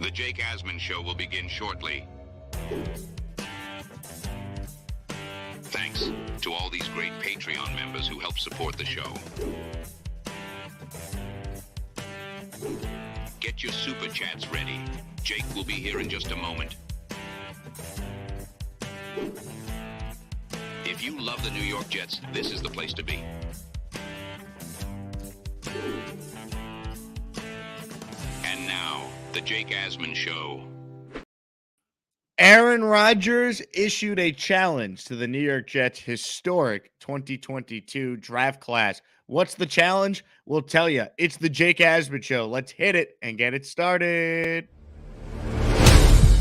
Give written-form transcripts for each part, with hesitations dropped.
The Jake Asman Show will begin shortly. Thanks to all these great Patreon members who help support the show. Get your super chats ready. Jake will be here in just a moment. If you love the New York Jets, this is the place to be. And now, the Jake Asman Show. Aaron Rodgers issued a challenge to the New York Jets' historic 2022 draft class. What's the challenge? We'll tell you. It's the Jake Asman Show. Let's hit it and get it started.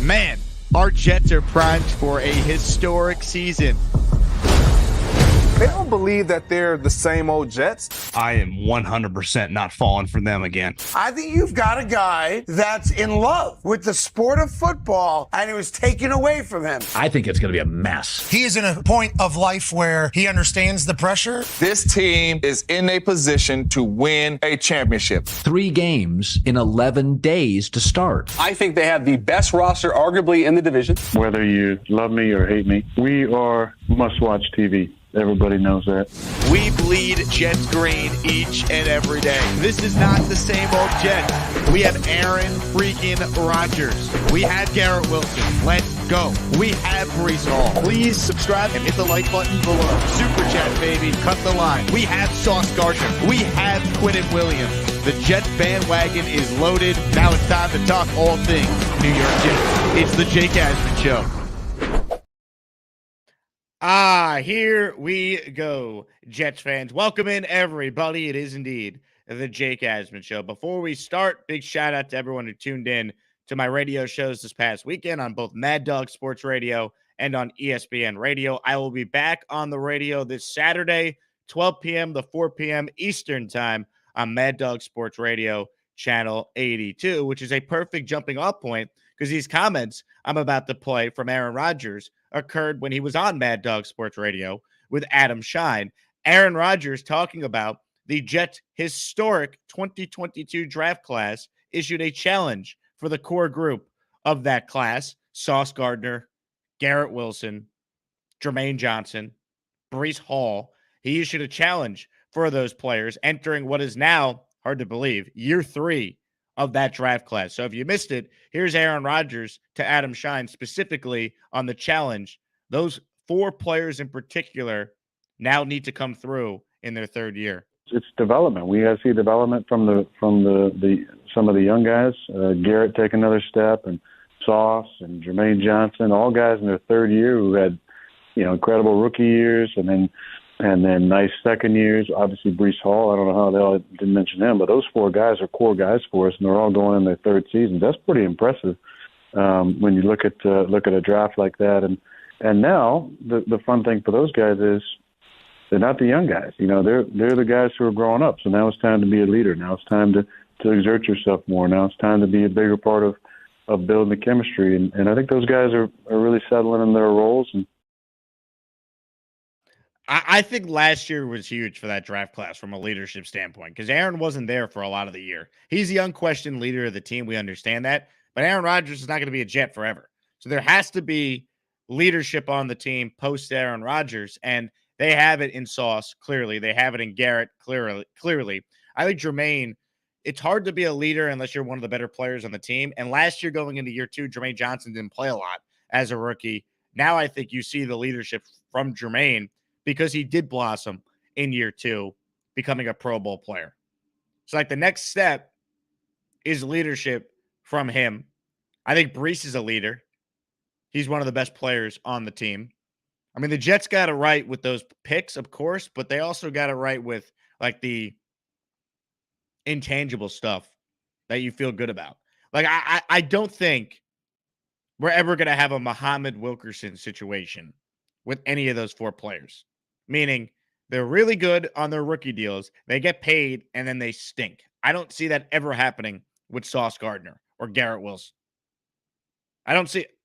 Man, our Jets are primed for a historic season. They don't believe that they're the same old Jets. I am 100% not falling for them again. I think you've got a guy that's in love with the sport of football, and it was taken away from him. I think it's going to be a mess. He is in a point of life where he understands the pressure. This team is in a position to win a championship. 3 games in 11 days to start. I think they have the best roster, arguably, in the division. Whether you love me or hate me, we are must-watch TV. Everybody knows that. We bleed Jets green each and every day. This is not the same old Jets. We have Aaron freaking Rodgers. We have Garrett Wilson. Let's go. We have Breece Hall. Please subscribe and hit the like button below. Super chat, baby. Cut the line. We have Sauce Gardner. We have Quinnen Williams. The Jets bandwagon is loaded. Now it's time to talk all things New York Jets. It's the Jake Asman Show. Here we go, Jets fans. Welcome in, everybody. It is indeed the Jake Asman Show. Before we start, big shout out to everyone who tuned in to my radio shows this past weekend on both Mad Dog Sports Radio and on ESPN Radio. I will be back on the radio this Saturday, 12 p.m. to 4 p.m. Eastern Time on Mad Dog Sports Radio, channel 82, which is a perfect jumping off point because these comments I'm about to play from Aaron Rodgers occurred when he was on Mad Dog Sports Radio with Adam Shine. Aaron Rodgers talking about the Jets' historic 2022 draft class issued a challenge for the core group of that class: Sauce Gardner, Garrett Wilson, Jermaine Johnson, Breece Hall. He issued a challenge for those players entering what is now, hard to believe, year 3 of that draft class. So if you missed it, here's Aaron Rodgers to Adam Shine specifically on the challenge. Those 4 players in particular now need to come through in their 3rd year. It's development. We got to see development from the some of the young guys. Garrett take another step, and Sauce and Jermaine Johnson, all guys in their 3rd year who had incredible rookie years, and then nice second years. Obviously, Breece Hall, I don't know how they all didn't mention him, but those 4 guys are core guys for us, and they're all going in their 3rd season. That's pretty impressive when you look at a draft like that. And now the fun thing for those guys is they're not the young guys. They're the guys who are growing up. So now it's time to be a leader. Now it's time to exert yourself more. Now it's time to be a bigger part of building the chemistry. And I think those guys are really settling in their roles. And I think last year was huge for that draft class from a leadership standpoint because Aaron wasn't there for a lot of the year. He's the unquestioned leader of the team. We understand that. But Aaron Rodgers is not going to be a Jet forever. So there has to be leadership on the team post Aaron Rodgers. And they have it in Sauce, clearly. They have it in Garrett, clearly. I think Jermaine, it's hard to be a leader unless you're one of the better players on the team. And last year going into year 2, Jermaine Johnson didn't play a lot as a rookie. Now I think you see the leadership from Jermaine because he did blossom in year 2, becoming a Pro Bowl player. So, the next step is leadership from him. I think Breece is a leader. He's one of the best players on the team. I mean, the Jets got it right with those picks, of course, but they also got it right with, the intangible stuff that you feel good about. I don't think we're ever going to have a Muhammad Wilkerson situation with any of those 4 players. Meaning they're really good on their rookie deals. They get paid, and then they stink. I don't see that ever happening with Sauce Gardner or Garrett Wilson. I don't see it.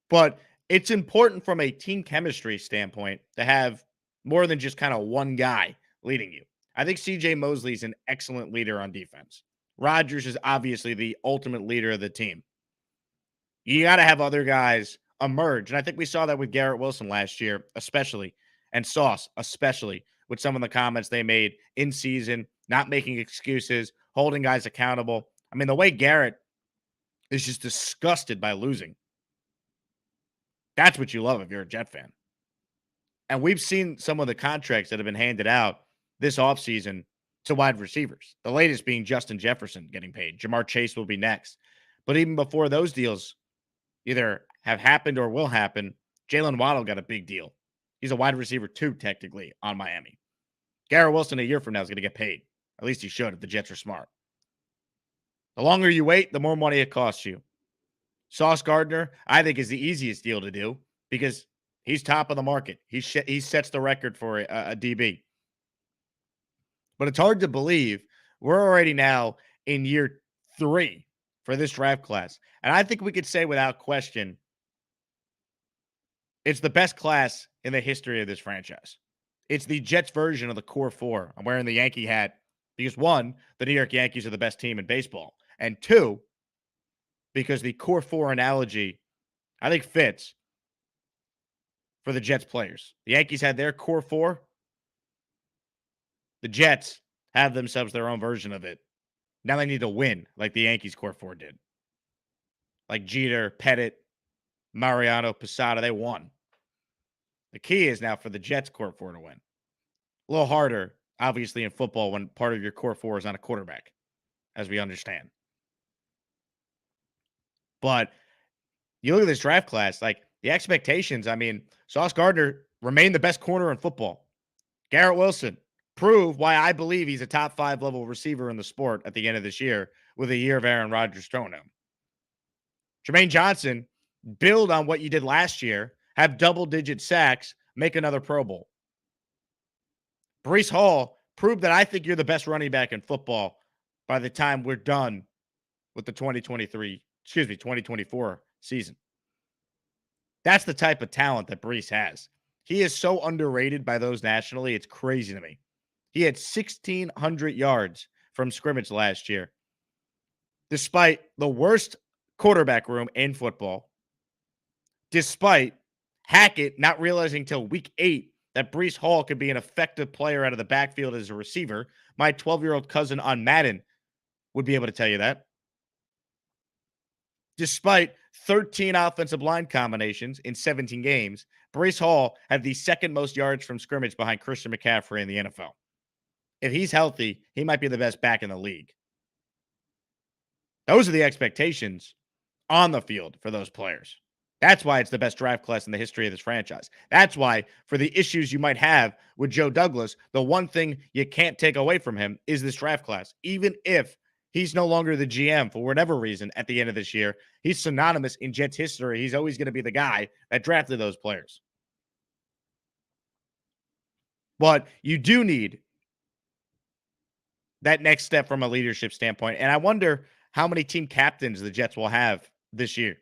But it's important from a team chemistry standpoint to have more than just kind of one guy leading you. I think C.J. Mosley is an excellent leader on defense. Rodgers is obviously the ultimate leader of the team. You got to have other guys emerge. And I think we saw that with Garrett Wilson last year, especially, and Sauce, especially, with some of the comments they made in season, not making excuses, holding guys accountable. I mean, the way Garrett is just disgusted by losing. That's what you love if you're a Jet fan. And we've seen some of the contracts that have been handed out this offseason to wide receivers. The latest being Justin Jefferson getting paid. Jamar Chase will be next. But even before those deals either have happened or will happen, Jalen Waddle got a big deal. He's a wide receiver too, technically, on Miami. Garrett Wilson a year from now is going to get paid. At least he should if the Jets are smart. The longer you wait, the more money it costs you. Sauce Gardner, I think, is the easiest deal to do because he's top of the market. He sets the record for a DB. But it's hard to believe we're already now in year 3 for this draft class. And I think we could say without question, it's the best class in the history of this franchise. It's the Jets version of the core 4. I'm wearing the Yankee hat because 1, the New York Yankees are the best team in baseball. And 2, because the core 4 analogy, I think, fits for the Jets players. The Yankees had their core 4. The Jets have themselves their own version of it. Now they need to win like the Yankees core 4 did. Like Jeter, Pettit, Mariano, Posada, they won. The key is now for the Jets core 4 to win. A little harder, obviously, in football when part of your core 4 is on a quarterback, as we understand. But you look at this draft class, like the expectations, I mean, Sauce Gardner remained the best corner in football. Garrett Wilson proved why I believe he's a top 5 level receiver in the sport at the end of this year with a year of Aaron Rodgers throwing him. Jermaine Johnson, build on what you did last year, have double-digit sacks, make another Pro Bowl. Breece Hall proved that I think you're the best running back in football by the time we're done with the 2024 season. That's the type of talent that Breece has. He is so underrated by those nationally. It's crazy to me. He had 1,600 yards from scrimmage last year, despite the worst quarterback room in football, despite Hackett not realizing till week 8 that Breece Hall could be an effective player out of the backfield as a receiver. My 12-year-old cousin on Madden would be able to tell you that. Despite 13 offensive line combinations in 17 games, Breece Hall had the second most yards from scrimmage behind Christian McCaffrey in the NFL. If he's healthy, he might be the best back in the league. Those are the expectations on the field for those players. That's why it's the best draft class in the history of this franchise. That's why, for the issues you might have with Joe Douglas, the one thing you can't take away from him is this draft class. Even if he's no longer the GM for whatever reason at the end of this year, he's synonymous in Jets history. He's always going to be the guy that drafted those players. But you do need that next step from a leadership standpoint. And I wonder how many team captains the Jets will have this year.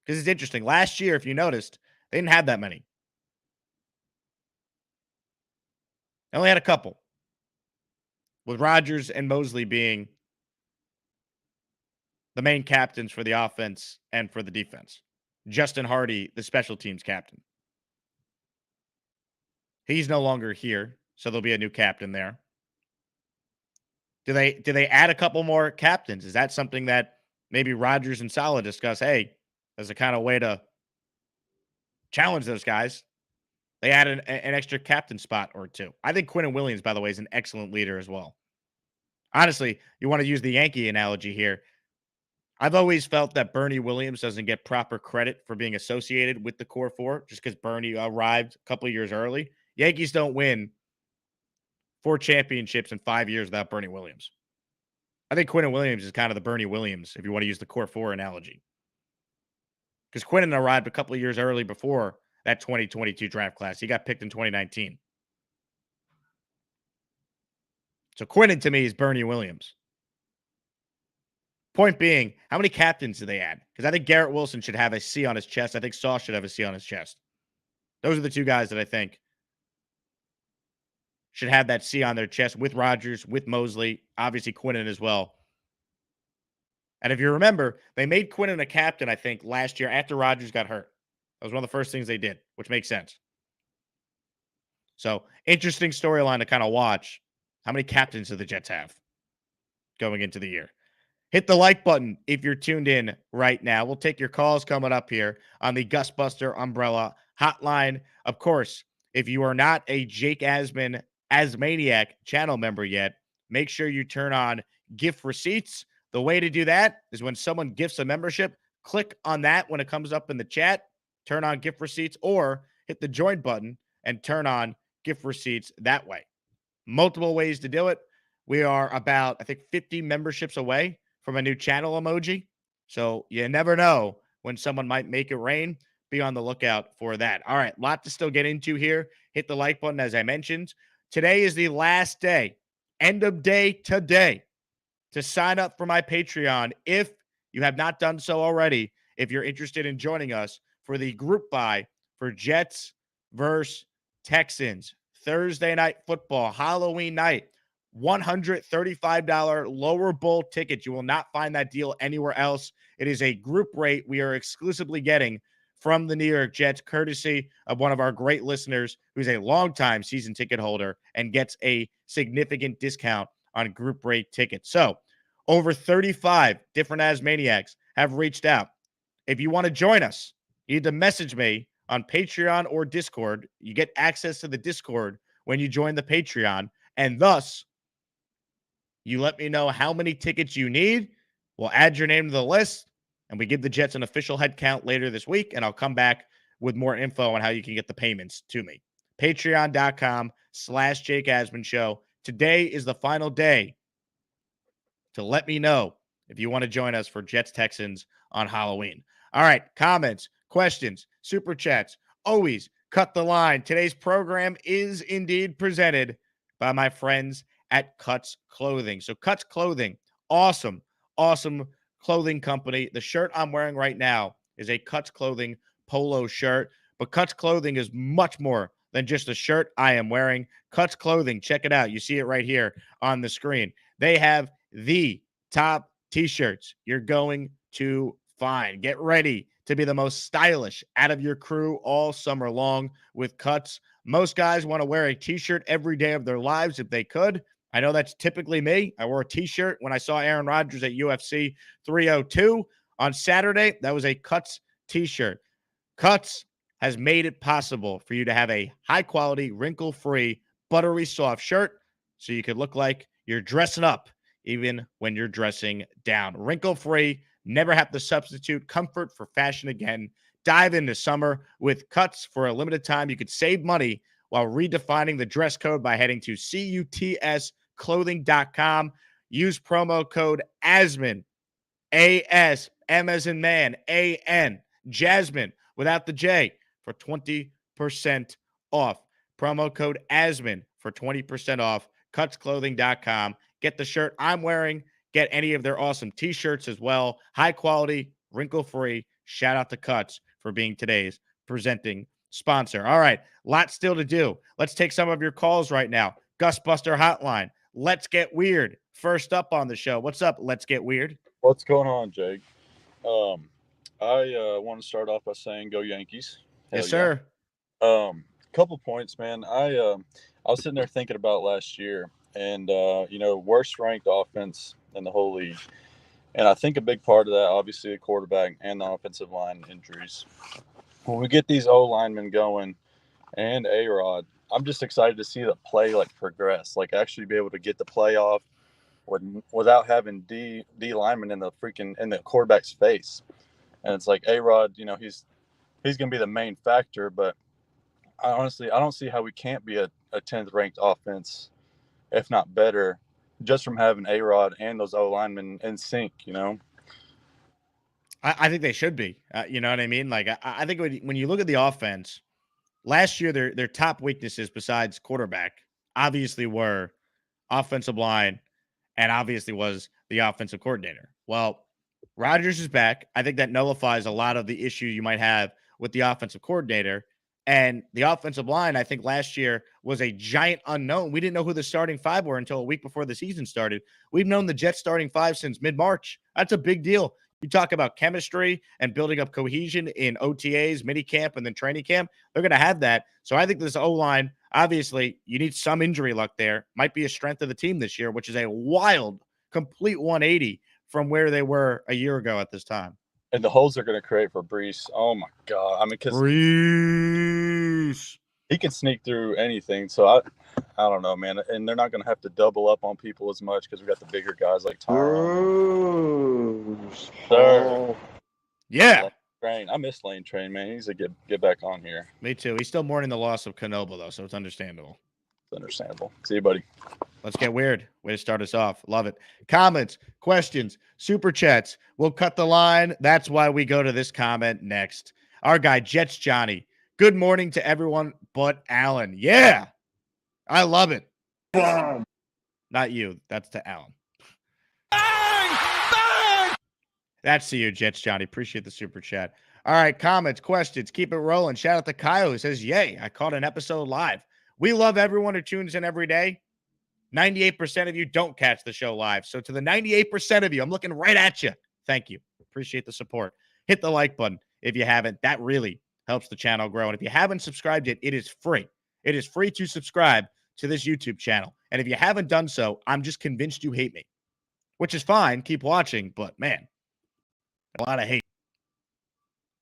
Because it's interesting. Last year, if you noticed, they didn't have that many. They only had a couple. With Rodgers and Mosley being the main captains for the offense and for the defense. Justin Hardy, the special teams captain. He's no longer here, so there'll be a new captain there. Do they add a couple more captains? Is that something that maybe Rodgers and Saleh discuss? Hey, as a kind of way to challenge those guys, they add an extra captain spot or two. I think Quinnen Williams, by the way, is an excellent leader as well. Honestly, you want to use the Yankee analogy here. I've always felt that Bernie Williams doesn't get proper credit for being associated with the core 4 just because Bernie arrived a couple of years early. Yankees don't win 4 championships in 5 years without Bernie Williams. I think Quinnen Williams is kind of the Bernie Williams, if you want to use the core 4 analogy. Because Quinnen arrived a couple of years early before that 2022 draft class. He got picked in 2019. So Quinnen, to me, is Bernie Williams. Point being, how many captains do they add? Because I think Garrett Wilson should have a C on his chest. I think Sauce should have a C on his chest. Those are the two guys that I think should have that C on their chest with Rodgers, with Mosley, obviously Quinnen as well. And if you remember, they made Quinnen a captain, I think, last year after Rodgers got hurt. That was one of the first things they did, which makes sense. So, interesting storyline to kind of watch. How many captains do the Jets have going into the year? Hit the like button if you're tuned in right now. We'll take your calls coming up here on the Gusbuster Umbrella Hotline. Of course, if you are not a Jake Asman Asmaniac channel member yet, make sure you turn on gift receipts. The way to do that is when someone gifts a membership, click on that when it comes up in the chat, turn on gift receipts, or hit the join button and turn on gift receipts that way. Multiple ways to do it. We are about, I think, 50 memberships away from a new channel emoji. So you never know when someone might make it rain. Be on the lookout for that. All right, lot to still get into here. Hit the like button, as I mentioned. Today is the last day, end of day today, to sign up for my Patreon if you have not done so already, if you're interested in joining us for the group buy for Jets versus Texans. Thursday night football, Halloween night. $135 lower bowl tickets. You will not find that deal anywhere else. It is a group rate we are exclusively getting from the New York Jets, courtesy of one of our great listeners who's a longtime season ticket holder and gets a significant discount on group rate tickets. So over 35 different Asmaniacs have reached out. If you want to join us, you need to message me on Patreon or Discord. You get access to the Discord when you join the Patreon, and thus you let me know how many tickets you need. We'll add your name to the list, and we give the Jets an official head count later this week, and I'll come back with more info on how you can get the payments to me. Patreon.com/Jake Asman Show. Today is the final day to let me know if you want to join us for Jets Texans on Halloween. All right, comments, questions, super chats, always cut the line. Today's program is indeed presented by my friends at Cuts Clothing. So Cuts Clothing, awesome clothing company. The shirt I'm wearing right now is a Cuts Clothing polo shirt, but Cuts Clothing is much more than just a shirt I am wearing. Cuts Clothing, check it out. You see it right here on the screen. They have the top t-shirts you're going to find. Get ready to be the most stylish out of your crew all summer long with Cuts. Most guys want to wear a t-shirt every day of their lives if they could. I know that's typically me. I wore a t-shirt when I saw Aaron Rodgers at UFC 302 on Saturday. That was a Cuts t-shirt. Cuts has made it possible for you to have a high-quality, wrinkle-free, buttery soft shirt so you could look like you're dressing up even when you're dressing down. Wrinkle-free, never have to substitute comfort for fashion again. Dive into summer with Cuts. For a limited time, you could save money while redefining the dress code by heading to cutsclothing.com. Use promo code ASMAN, A-S-M as in man, A-N, Jasmine, without the J, for 20% off. Promo code ASMAN for 20% off. Cutsclothing.com. Get the shirt I'm wearing. Get any of their awesome t-shirts as well. High quality, wrinkle-free. Shout out to Cuts for being today's presenting sponsor. All right, lots still to do. Let's take some of your calls right now. Gusbuster Hotline. Let's get weird. First up on the show. What's up? Let's get weird. What's going on, Jake? I want to start off by saying go Yankees. Hell Yes, sir. Couple points, man. I was sitting there thinking about last year, and worst ranked offense in the whole league. And I think a big part of that, obviously, the quarterback and the offensive line injuries. When we get these O linemen going and A-Rod, I'm just excited to see the play progress, actually be able to get the play off without having D linemen in the quarterback's face. And it's like A-Rod, he's going to be the main factor, but I don't see how we can't be a 10th ranked offense, if not better, just from having A-Rod and those O linemen in sync. I think they should be. You know what I mean? I think when you look at the offense, last year their top weaknesses besides quarterback obviously were offensive line and obviously was the offensive coordinator. Well, Rodgers is back. I think that nullifies a lot of the issues you might have with the offensive coordinator. And the offensive line, I think last year was a giant unknown. We didn't know who the starting five were until a week before the season started. We've known the Jets starting five since mid-March. That's a big deal. You talk about chemistry and building up cohesion in OTAs, minicamp, and then training camp. They're going to have that. So I think this O-line, obviously, you need some injury luck there. Might be a strength of the team this year, which is a wild, complete 180 from where they were a year ago at this time. And the holes they're going to create for Brees. Oh, my God. I mean, because Brees. he can sneak through anything. So, I don't know, man. And they're not going to have to double up on people as much because we got the bigger guys like Tom. Yeah. Train. I miss Lane Train, man. He needs to get back on here. Me too. He's still mourning the loss of Knoble, though, so it's understandable. It's understandable. See you, buddy. Let's get weird. Way to start us off. Love it. Comments, questions, super chats. We'll cut the line. That's why we go to this comment next. Our guy, Jets Johnny. Good morning to everyone but Allan. Yeah. I love it. Not you. That's to Allan. Bang! Bang! That's to you, Jets Johnny. Appreciate the super chat. All right. Comments, questions. Keep it rolling. Shout out to Kyle who says, yay, I caught an episode live. We love everyone who tunes in every day. 98% of you don't catch the show live. So to the 98% of you, I'm looking right at you. Thank you. Appreciate the support. Hit the like button if you haven't. That really helps the channel grow. And if you haven't subscribed yet, it is free. It is free to subscribe to this YouTube channel. And if you haven't done so, I'm just convinced you hate me, which is fine. Keep watching. But, man, a lot of hate.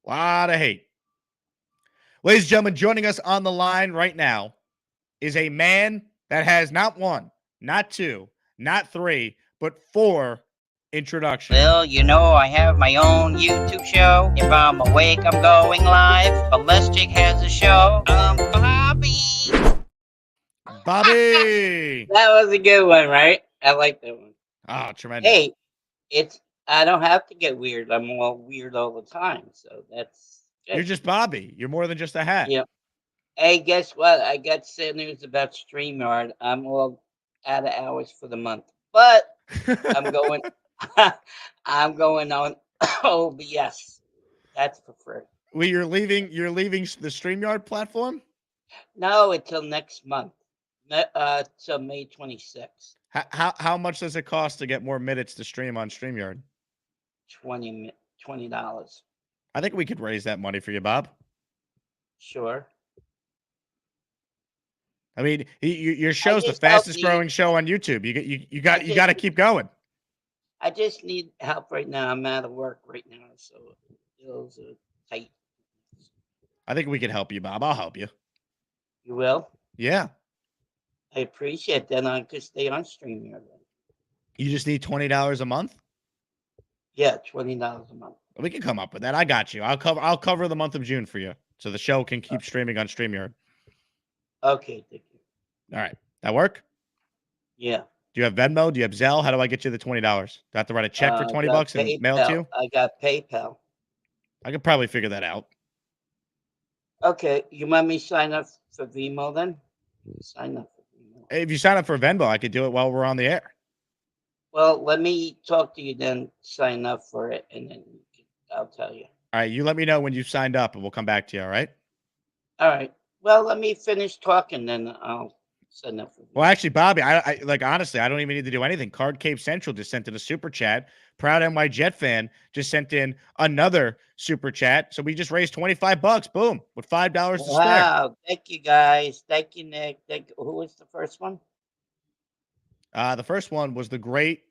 A lot of hate. Ladies and gentlemen, joining us on the line right now is a man that has not one, not two, not three, but 4 introductions. Well, you know, I have my own YouTube show. If I'm awake, I'm going live. Unless Jake has a show, Bobby. Bobby. That was a good one, right? I like that one. Oh, tremendous. Hey, I don't have to get weird. I'm all weird all the time. So that's good. You're just Bobby. You're more than just a hat. Yep. Hey, guess what? I got sad news about StreamYard. I'm all out of hours for the month. But I'm going I'm going on OBS. That's for free. Well, you're leaving the StreamYard platform? No, until next month. Till May 26th. How much does it cost to get more minutes to stream on StreamYard? $20. I think we could raise that money for you, Bob. Sure. I mean, your show's the fastest growing show on YouTube. You got to keep going. I just need help right now. I'm out of work right now, so bills are tight. I think we can help you, Bob. I'll help you. You will? Yeah. I appreciate that. I could stay on StreamYard. You just need $20 a month? Yeah, $20 a month. We can come up with that. I got you. I'll cover the month of June for you, so the show can keep streaming on StreamYard. Okay, thank you. All right. That work? Yeah. Do you have Venmo? Do you have Zelle? How do I get you the $20? Do I have to write a check for $20 and mail it to you? I got PayPal. I could probably figure that out. Okay. You want me to sign up for Venmo then? Sign up for Venmo. If you sign up for Venmo, I could do it while we're on the air. Well, let me talk to you then, sign up for it, and then I'll tell you. All right. You let me know when you've signed up, and we'll come back to you, all right? All right. Well, let me finish talking, then I'll send up for Venmo. Well, actually, Bobby, I like honestly, I don't even need to do anything. Card Cave Central just sent in a super chat. Proud NY Jet fan just sent in another super chat. So we just raised $25. Boom, with $5 to spare. Wow! Thank you, guys. Thank you, Nick. Who was the first one? The first one was the great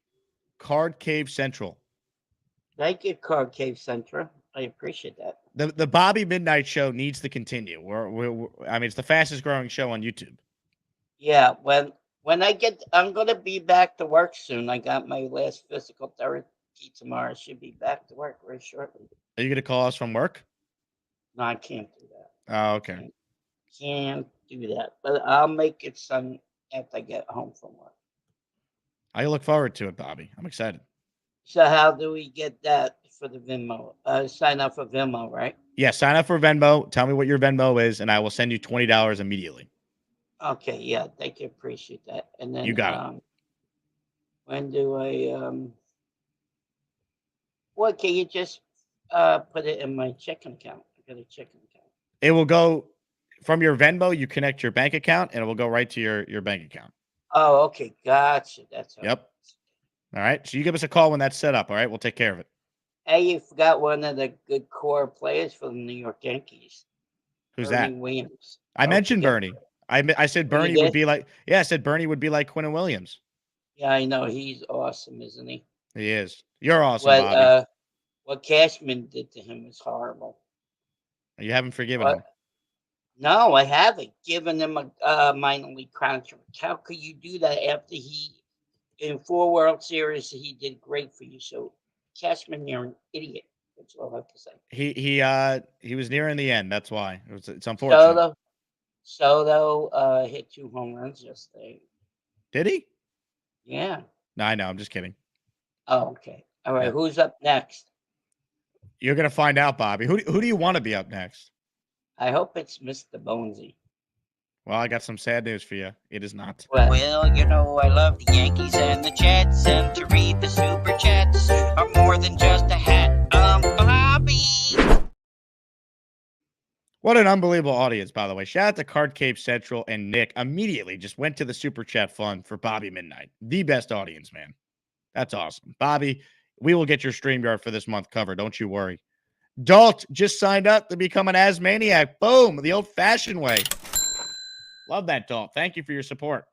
Card Cave Central. Thank you, Card Cave Central. I appreciate that. The Bobby Midnight Show needs to continue. I mean, it's the fastest growing show on YouTube. Yeah, when I'm gonna be back to work soon. I got my last physical therapy tomorrow. I should be back to work very shortly. Are you gonna call us from work? No, I can't do that. Oh, okay. Can't do that. But I'll make it some after I get home from work. I look forward to it, Bobby. I'm excited. So how do we get that for the Venmo? Sign up for Venmo, right? Yeah, sign up for Venmo. Tell me what your Venmo is, and I will send you $20 immediately. Okay, yeah, thank you. Appreciate that. And then you got it. When do I well, can you just put it in my checking account? I got a checking account. It will go from your Venmo, you connect your bank account, and it will go right to your bank account. Oh, okay. Gotcha. That's all. Yep. All right. So you give us a call when that's set up. All right. We'll take care of it. Hey, you forgot one of the good core players for the New York Yankees. Who's Bernie that? Williams. I mentioned forget Bernie. I said Oh, you Bernie would did? be like, yeah, I said Bernie would be like Quinn Williams. Yeah, I know. He's awesome, isn't he? He is. You're awesome, Bobby. What Cashman did to him was horrible. You haven't forgiven What? him. No, I haven't given him a minor league contract. How could you do that after in 4 World Series, he did great for you? So, Cashman, you're an idiot. That's all I have to say. He was nearing the end. That's why. It's unfortunate. Soto hit 2 home runs yesterday. Did he? Yeah. No, I know. I'm just kidding. Oh, okay. All right. Yeah. Who's up next? You're gonna find out, Bobby. Who do you want to be up next? I hope it's Mr. Bonesy. Well, I got some sad news for you. It is not. Well, you know, I love the Yankees and the Jets, and to read the super chats are more than just a hat. Bobby. What an unbelievable audience, by the way. Shout out to Card Cape Central and Nick. Immediately just went to the super chat fund for Bobby Midnight. The best audience, man. That's awesome. Bobby, we will get your StreamYard for this month covered. Don't you worry. Dalt just signed up to become an Asmaniac. Boom. The old-fashioned way. Love that, Dalt. Thank you for your support.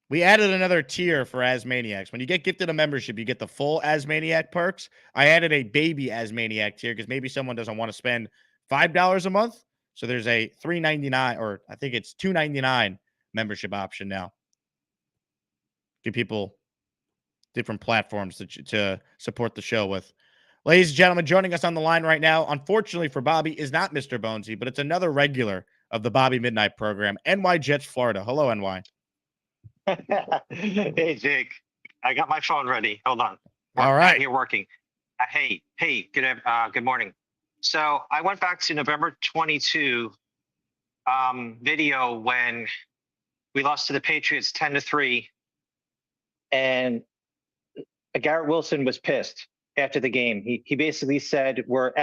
We added another tier for Asmaniacs. When you get gifted a membership, you get the full Asmaniac perks. I added a baby Asmaniac tier because maybe someone doesn't want to spend $5 a month. So there's a $3.99 or I think it's $2.99 membership option now. Give people different platforms to support the show with. Ladies and gentlemen, joining us on the line right now, unfortunately for Bobby, is not Mr. Bonesy, but it's another regular of the Bobby Midnight program, NY Jets, Florida. Hello, NY. Hey, Jake. I got my phone ready. Hold on. All right. You're working. Hey, good morning. So I went back to November 22 video when we lost to the Patriots 10-3, and Garrett Wilson was pissed after the game. He basically said, we're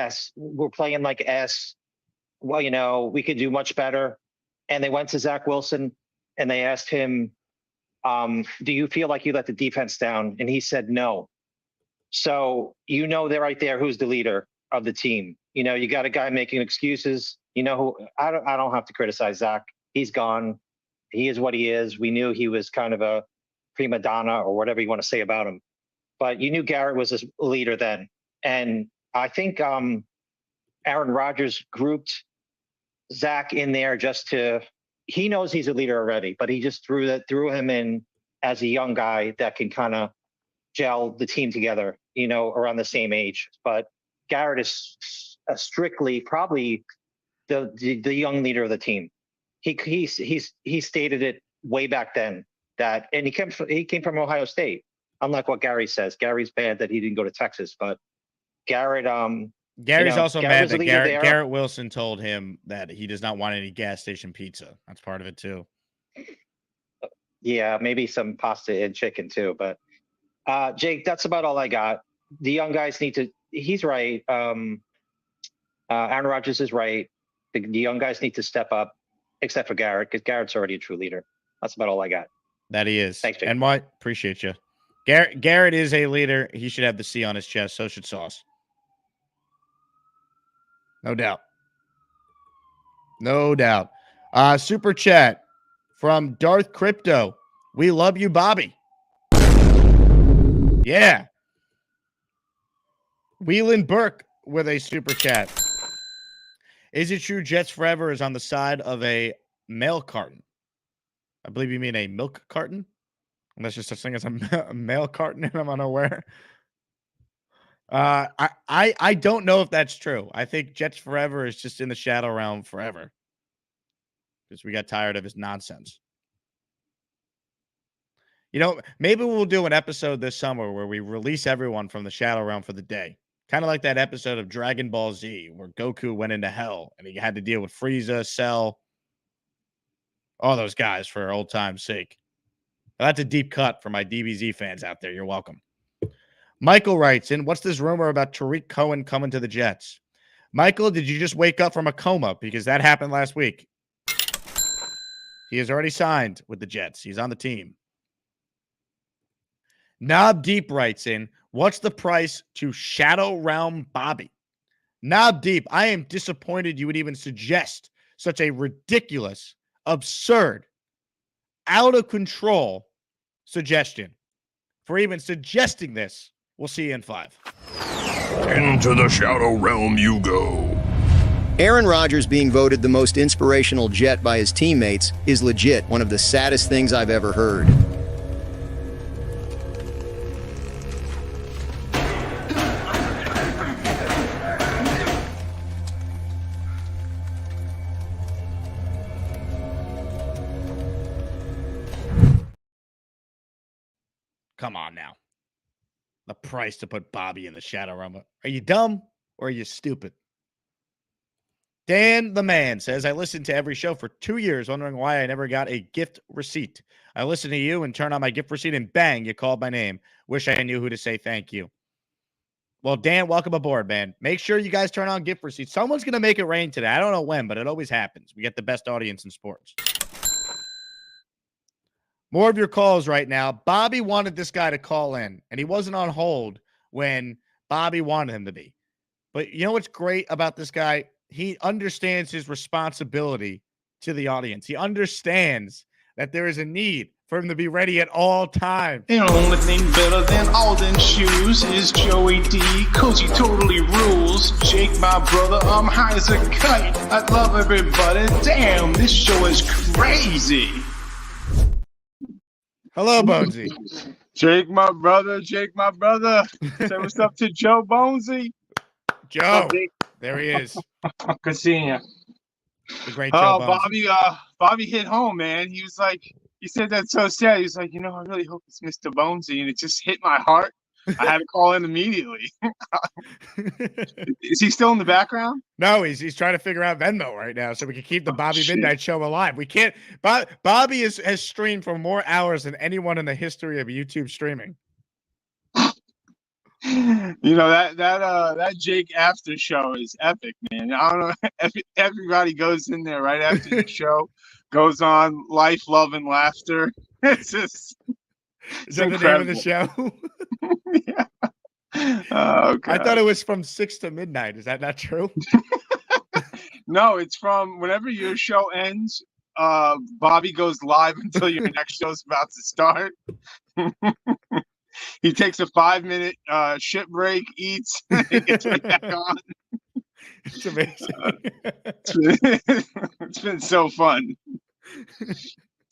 playing like S. Well, you know, we could do much better. And they went to Zach Wilson and they asked him, do you feel like you let the defense down? And he said no. So you know, they're right there. Who's the leader of the team? You know, you got a guy making excuses. You know who? I don't have to criticize Zach. He's gone. He is what he is. We knew he was kind of a prima donna or whatever you want to say about him. But you knew Garrett was a leader then. And I think Aaron Rodgers grouped Zach in there just to, he knows he's a leader already, but he just threw him in as a young guy that can kind of gel the team together, you know, around the same age. But Garrett is strictly probably the young leader of the team. He stated it way back then that, and he came from Ohio State. Unlike what Gary says, Gary's bad that he didn't go to Texas, but Garrett. Gary's also mad that Garrett Wilson told him that he does not want any gas station pizza. That's part of it too. Yeah, maybe some pasta and chicken too. But Jake, that's about all I got. The young guys need to. He's right. Aaron Rodgers is right. The young guys need to step up, except for Garrett, because Garrett's already a true leader. That's about all I got. That he is. Thanks, Jake. And what? Appreciate you. Garrett is a leader. He should have the C on his chest. So should Sauce. No doubt. No doubt. Super chat from Darth Crypto. We love you, Bobby. Yeah. Wheelan Burke with a super chat. Is it true Jets Forever is on the side of a mail carton? I believe you mean a milk carton. Unless there's such thing as a mail carton and I'm unaware. I don't know if that's true. I think Jets Forever is just in the shadow realm forever. Because we got tired of his nonsense. You know, maybe we'll do an episode this summer where we release everyone from the shadow realm for the day. Kind of like that episode of Dragon Ball Z where Goku went into hell and he had to deal with Frieza, Cell, all those guys for old time's sake. That's a deep cut for my DBZ fans out there. You're welcome. Michael writes in, what's this rumor about Tariq Cohen coming to the Jets? Michael, did you just wake up from a coma? Because that happened last week. He has already signed with the Jets. He's on the team. Knob Deep writes in, what's the price to Shadow Realm Bobby? Knob Deep, I am disappointed you would even suggest such a ridiculous, absurd, out of control suggestion. For even suggesting this, we'll see you in 5. Into the Shadow Realm you go. Aaron Rodgers being voted the most inspirational Jet by his teammates is legit one of the saddest things I've ever heard. Come on now. The price to put Bobby in the Shadow Realm. Are you dumb or are you stupid? Dan the Man says, I listened to every show for 2 years, wondering why I never got a gift receipt. I listened to you and turned on my gift receipt and bang, you called my name. Wish I knew who to say thank you. Well, Dan, welcome aboard, man. Make sure you guys turn on gift receipts. Someone's going to make it rain today. I don't know when, but it always happens. We get the best audience in sports. More of your calls right now. Bobby wanted this guy to call in, and he wasn't on hold when Bobby wanted him to be. But you know what's great about this guy? He understands his responsibility to the audience. He understands that there is a need for him to be ready at all times. The only thing better than Alden shoes is Joey D, cause he totally rules. Jake, my brother, I'm high as a kite. I love everybody. Damn, this show is crazy. Hello, Bonesy. Jake, my brother. Say what's up to Joe Bonesy. Joe, there he is. Good seeing you. The great Joe Bonesy. Bobby hit home, man. He was like, he said that's so sad. He was like, I really hope it's Mr. Bonesy, and it just hit my heart. I had to call in immediately. Is he still in the background? No, he's trying to figure out Venmo right now so we can keep the Bobby Midnight Show alive. We can't. Bobby has streamed for more hours than anyone in the history of YouTube streaming. That Jake after show is epic, man. I don't know. Everybody goes in there right after the show, goes on life, love, and laughter. It's just. Is that incredible. The name of the show? Yeah. Oh, God. I thought it was from 6 to midnight. Is that not true? No, it's from whenever your show ends, Bobby goes live until your next show's about to start. He takes a 5-minute shit break, eats, and gets right back on. It's amazing. It's been so fun.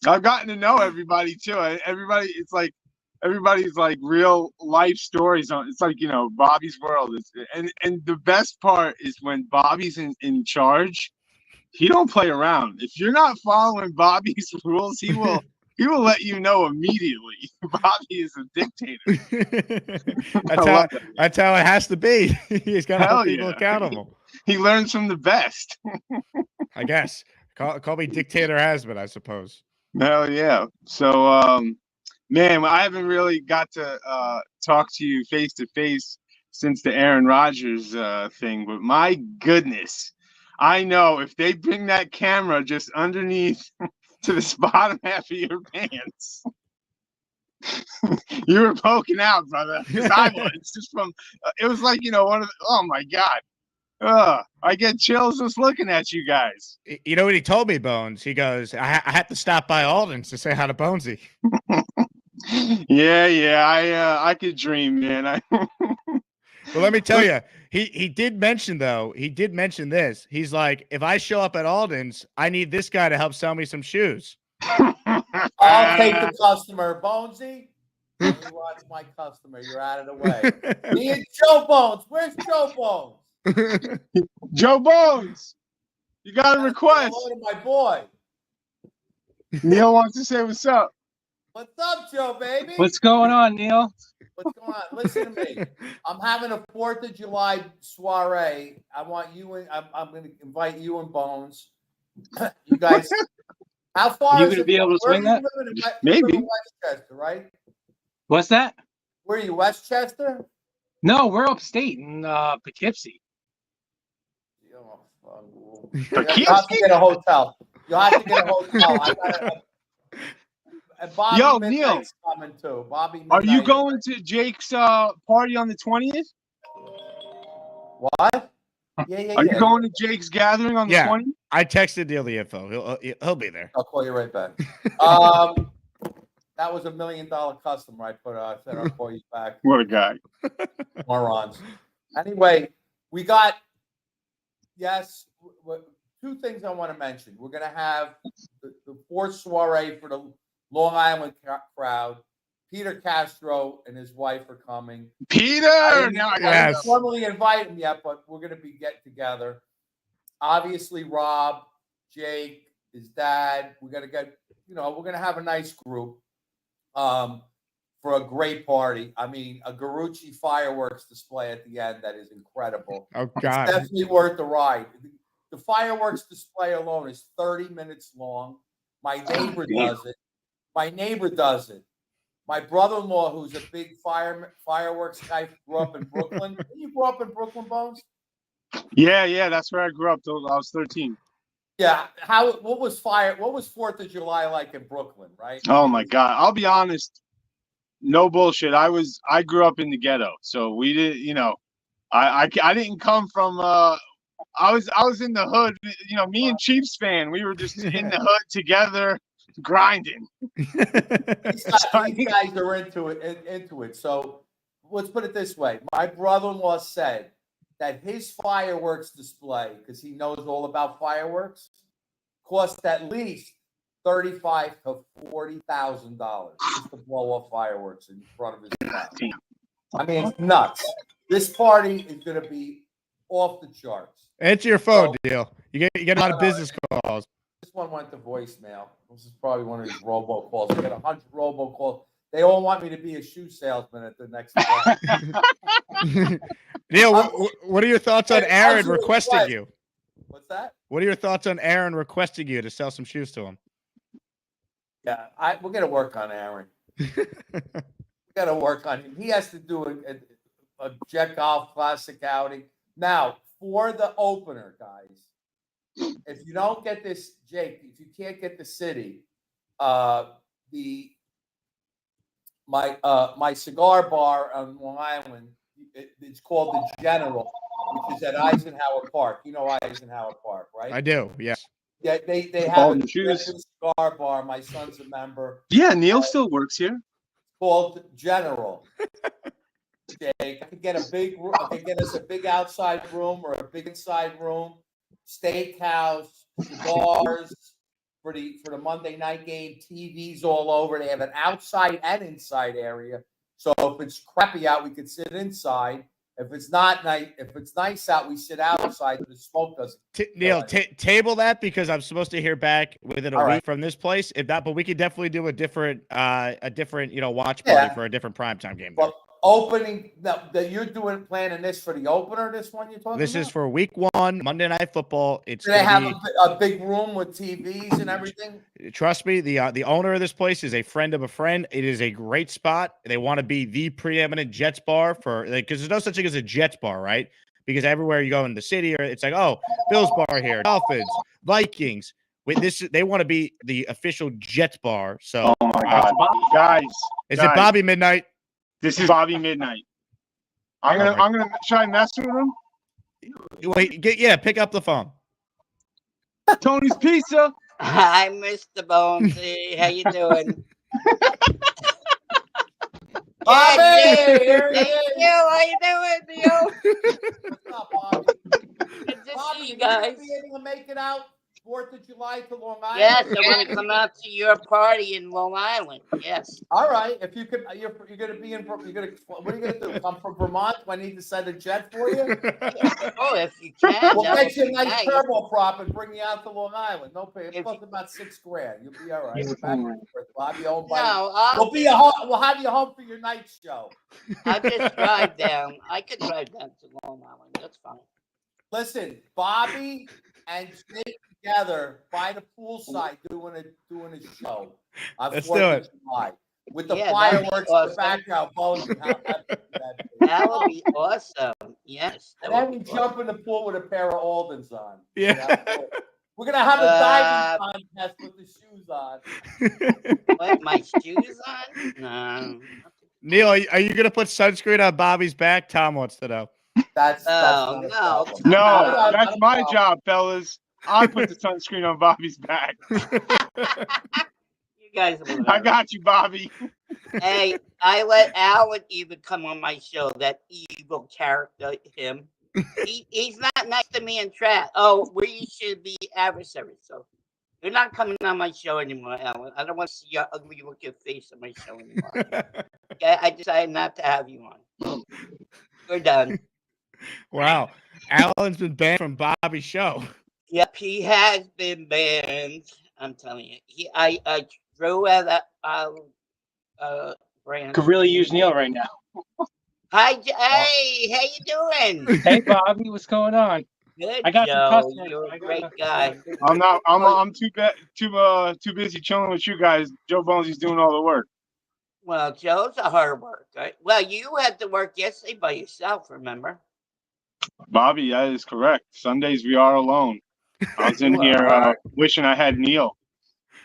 I've gotten to know everybody too. Everybody's like real life stories on. It's like Bobby's world. And the best part is when Bobby's in charge, he don't play around. If you're not following Bobby's rules, he will let you know immediately. Bobby is a dictator. That's how it has to be. He's got to hold people accountable. He learns from the best. I guess. Call me Dictator Asman, I suppose. Hell yeah. So, man, I haven't really got to talk to you face to face since the Aaron Rodgers thing, but my goodness, I know if they bring that camera just underneath to the bottom half of your pants, you were poking out, brother. Because I was just from. It was like one of the. Oh my God. I get chills just looking at you guys. You know what he told me, Bones? He goes, I had to stop by Alden's to say hi to Bonesy. Yeah. I could dream, man. Well, let me tell you, he did mention this. He's like, if I show up at Alden's, I need this guy to help sell me some shoes. I'll take the customer, Bonesy. You watch my customer. You're out of the way. Me and Joe Bones. Where's Joe Bones? Joe Bones, you got a request. Hello to my boy. Neil wants to say what's up. What's up, Joe, baby? What's going on, Neil? What's going on? Listen to me. I'm having a 4th of July soiree. I want you and I'm going to invite you and Bones. You guys, how far you is going to it? be able to swing that? Maybe. Westchester, right? What's that? Where are you, Westchester? No, we're upstate in Poughkeepsie. You have to get a hotel. You have to get a hotel. And Bobby Yo, Midnight's coming too. Bobby Midnight. Are you going to Jake's party on the 20th? What? Yeah. Are you going to Jake's gathering on the 20th? I texted Neil the info. He'll be there. I'll call you right back. That was $1 million customer I put out. I said I'll call you back. What a guy. Morons. Anyway, we got, two things I want to mention. We're going to have the fourth soiree for the Long Island crowd. Peter Castro and his wife are coming. Peter! I didn't formally invite him yet, but we're going to be getting together. Obviously, Rob, Jake, his dad. We're going to have a nice group for a great party. I mean, a Garucci fireworks display at the end that is incredible. Oh, God. It's definitely worth the ride. The fireworks display alone is 30 minutes long. My neighbor does it. My brother-in-law, who's a big fireworks guy, grew up in Brooklyn. Did you grow up in Brooklyn, Bones? Yeah, that's where I grew up till I was 13. Yeah. What was 4th of July like in Brooklyn, right? Oh my God. I'll be honest. No bullshit. I grew up in the ghetto. So we did, I didn't come from I was in the hood, me and Chiefs fan. We were just in the hood together grinding. These guys are into it. So let's put it this way. My brother-in-law said that his fireworks display, because he knows all about fireworks, cost at least $35,000 to $40,000 just to blow off fireworks in front of his house. I mean, it's nuts. This party is going to be off the charts. Answer your phone, Deal. You get a lot of business calls. This one went to voicemail. This is probably one of these robocalls. I get 100 robocalls. They all want me to be a shoe salesman at the next event. Neil, what are your thoughts on Aaron requesting you? What's that? What are your thoughts on Aaron requesting you to sell some shoes to him? Yeah, we're going to work on Aaron. We got to work on him. He has to do a Jet Golf Classic outing. Now, for the opener, guys, if you don't get this, Jake, if you can't get the city, my cigar bar on Long Island, it's called the General, which is at Eisenhower Park. You know Eisenhower Park, right? I do, yes. Yeah, they have a cigar bar. My son's a member. Yeah, Neil still works here. Called General. Jake, I could get us a big outside room or a big inside room, steakhouse, cigars for the Monday night game, TVs all over. They have an outside and inside area. So if it's crappy out, we could sit inside. If it's not nice, if it's nice out, we sit outside so the smoke doesn't. Neil, table that because I'm supposed to hear back within a week from this place. If not, but we could definitely do a different watch party for a different primetime game. Well, opening that you're planning this for the opener. This one you're talking about. This is for week 1, Monday Night Football. It's Do they have a big room with TVs and everything? Trust me, the owner of this place is a friend of a friend. It is a great spot. They want to be the preeminent Jets bar because there's no such thing as a Jets bar, right? Because everywhere you go in the city, it's like, oh, Bills bar here, Dolphins, Vikings. With this, they want to be the official Jets bar. So, oh my God, guys, it Bobby Midnight? This is Bobby Midnight. I'm gonna try and mess with him. Wait, pick up the phone. Tony's Pizza. Hi, Mr. Bonesy. How you doing? Bobby, How you doing, Neil? What's up, Bobby? Good to see you guys. Will you be able to make it out 4th of July to Long Island? Yes, I want to come out to your party in Long Island. Yes. All right. If you could, you're going to be in. What are you going to do? Come from Vermont? Do I need to send a jet for you? Oh, if you can. We'll get you a nice turboprop and bring you out to Long Island. No pay. It costs about $6,000. You'll be all right. Bobby, we'll have you home for your night show. I'll just drive down. I could drive down to Long Island. That's fine. Listen, Bobby and Jake together by the poolside doing a show on Let's 4th do of it. July. with the Yeah, that'd be fireworks in the awesome. background. Bonesy, how epic would that be? That would be awesome. Yes. And then we jump in the pool with a pair of Aldens on. Yeah. We're gonna have a diving contest with the shoes on. What, my shoes on? No. Neil, are you going to put sunscreen on Bobby's back? Tom wants to know. That's no. No, that's my job, fellas. I put the sunscreen on Bobby's back. You guys are I got you, Bobby. Hey, I let Allan even come on my show. That evil character, him. He's not nice to me in chat. Oh, we should be adversaries. So you're not coming on my show anymore, Allan. I don't want to see your ugly looking face on my show anymore. Okay, I decided not to have you on. We're done. Wow. Allan's been banned from Bobby's show. Yep, he has been banned. I'm telling you. I threw at that brand. Could really use Neil right now. Hi, hey, how you doing? Hey, Bobby, what's going on? Good, I got Joe. some customers. You're a great guy. I'm too busy chilling with you guys. Joe Bonesy's doing all the work. Well, Joe's a hard work, right? Well, you had to work yesterday by yourself, remember? Bobby, that is correct. Sundays we are alone. I was in here wishing I had Neil.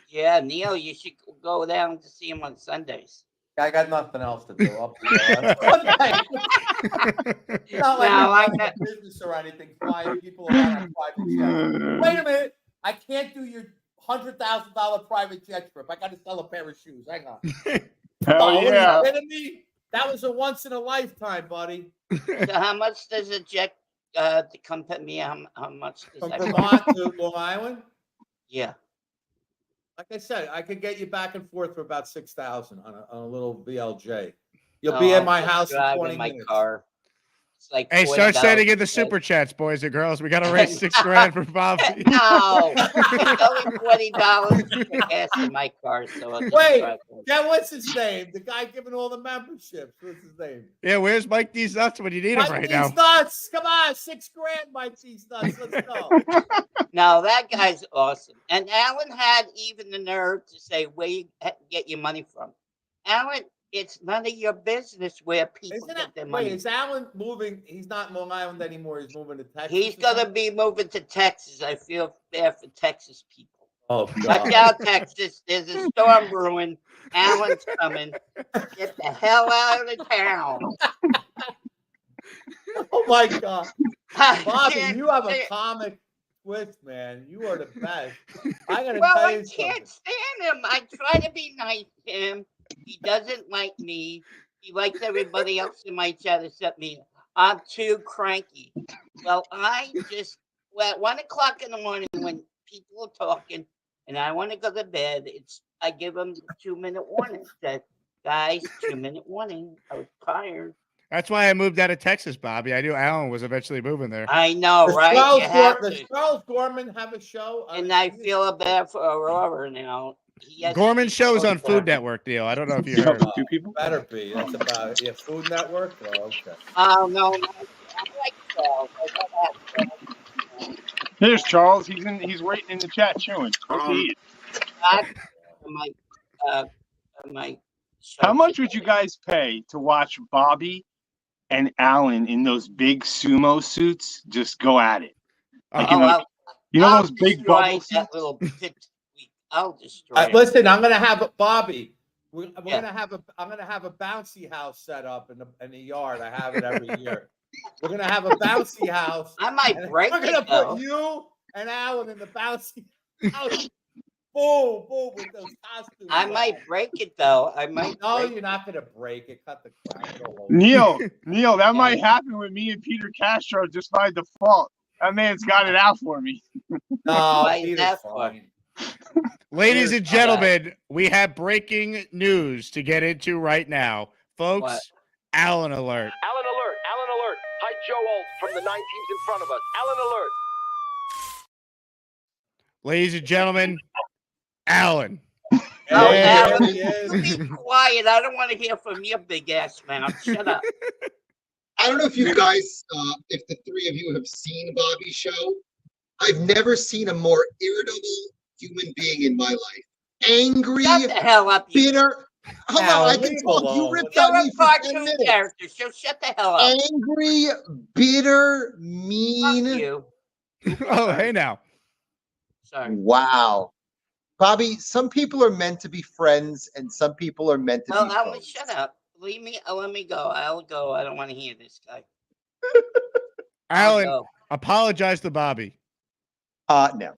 Yeah, Neil, you should go down to see him on Sundays. I got nothing else to do. It's not like No, I'm business or anything. Flying people around on private jets. Wait a minute. I can't do your $100,000 private jet trip. I got to sell a pair of shoes. Hang on. Hell yeah. Are you kidding me? That was a once in a lifetime, buddy. So how much does a jet to come pick me? How much does From that Vermont to Long Island? Yeah. Like I said, I could get you back and forth for about $6,000 on a little VLJ. You'll be at my house in 20 minutes. Car. It's like Hey, start $40 sending in the super chats, boys and girls. We got to raise $6,000 for Bobby. No, it's only $20 for gas in my car. So I'll just Wait, drive. yeah, what's his name? The guy giving all the memberships. What's his name? Yeah, where's Mike D's Nuts when you need him Mike right D's now? Nuts. Come on, $6,000, Mike D's Nuts. Let's go. No, that guy's awesome. And Allan had even the nerve to say, where you get your money from. Allan, it's none of your business where people get their money. Wait, is Allan moving? He's not in Long Island anymore. He's moving to Texas. He's going to be moving to Texas. I feel bad for Texas people. Oh, Watch out, Texas. There's a storm brewing. Allan's coming. Get the hell out of the town. Oh, my God. Bobby, you have a comic twist, man. You are the best. I got to tell you I can't stand him. I try to be nice to him. He doesn't like me. He likes everybody else in my chat except me. I'm too cranky. Well, at 1 o'clock in the morning when people are talking and I want to go to bed, I give them the 2-minute warning. That guys, 2-minute warning. I was tired. That's why I moved out of Texas, Bobby. I knew Allan was eventually moving there. I know, right? Does Charles Gorman have a show? And I feel bad for Aurora now. Gorman show's on Food Network, Neil. I don't know if you heard. Two people? Better be. That's about it. Yeah, Food Network? Oh, okay. Oh, no. I like Charles. Here's Charles. He's waiting in the chat chewing. How much would you guys pay to watch Bobby and Allan in those big sumo suits just go at it? Like those big bubble suits? I'll destroy. Listen, I'm gonna have Bobby. I'm gonna have a bouncy house set up in the yard. I have it every year. We're gonna have a bouncy house. I might break it. We're gonna put you and Allan in the bouncy house. Boom, boom, with those costumes. I might break it though. No, you're not gonna break it. Cut the crap. Neil, that might happen with me and Peter Castro just by default. That man's got it out for me. No, Peter's fine. Ladies and gentlemen, we have breaking news to get into right now. Folks, Allan alert. Allan alert. Allan alert. Hi, Joe Alt from the 9 teams in front of us. Allan alert. Ladies and gentlemen, Allan. Allan, be quiet. I don't want to hear from your big ass mouth. Shut up. I don't know if you guys, if the three of you have seen Bobby's show. I've never seen a more irritable human being in my life. Angry, Shut the hell up, bitter. Hold on, I can talk. You ripped You're on a me for 10 cartoon minutes. character, so shut the hell up. Angry, bitter, mean. Fuck you. Oh, hey now. Sorry. Wow. Bobby, some people are meant to be friends and some people are meant to Well, be Allan, foes. shut up. Leave me. Let me go. I'll go. I don't want to hear this guy. Allan, apologize to Bobby. No.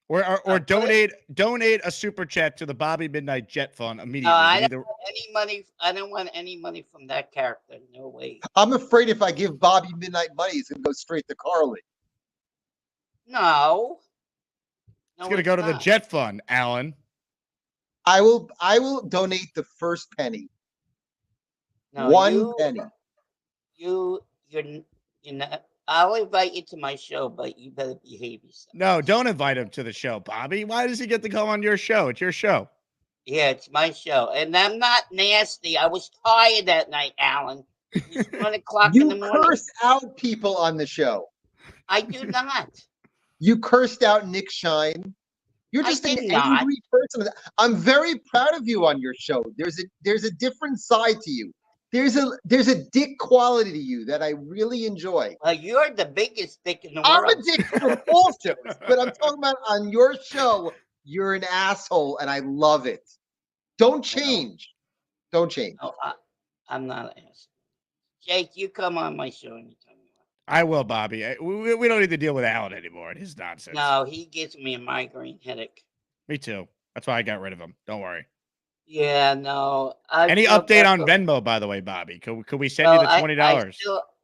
Or donate a super chat to the Bobby Midnight Jet Fund immediately. No, I don't want any money. I don't want any money from that character. No way. I'm afraid if I give Bobby Midnight money, it's going to go straight to Carly. No. It's going to go to the Jet Fund, Allan. I will donate the first penny. No, One penny. You're not. I'll invite you to my show, but you better behave yourself. No, don't invite him to the show, Bobby. Why does he get to come on your show? It's your show. Yeah, it's my show. And I'm not nasty. I was tired that night, Allan. It was 1 o'clock in the morning. You curse out people on the show. I do not. You cursed out Nick Shine. You're just an angry person. I'm very proud of you on your show. There's a different side to you. There's a dick quality to you that I really enjoy. You're the biggest dick in the I'm world. a dick for all shows, but I'm talking about on your show, you're an asshole, and I love it. Don't change. Don't change. No, I'm not an asshole. Jake, you come on my show anytime you want. I will, Bobby. We don't need to deal with Allan anymore and his nonsense. No, he gives me a migraine headache. Me too. That's why I got rid of him. Don't worry. Yeah, no. Any update on Venmo, by the way, Bobby? Could we send you the $20?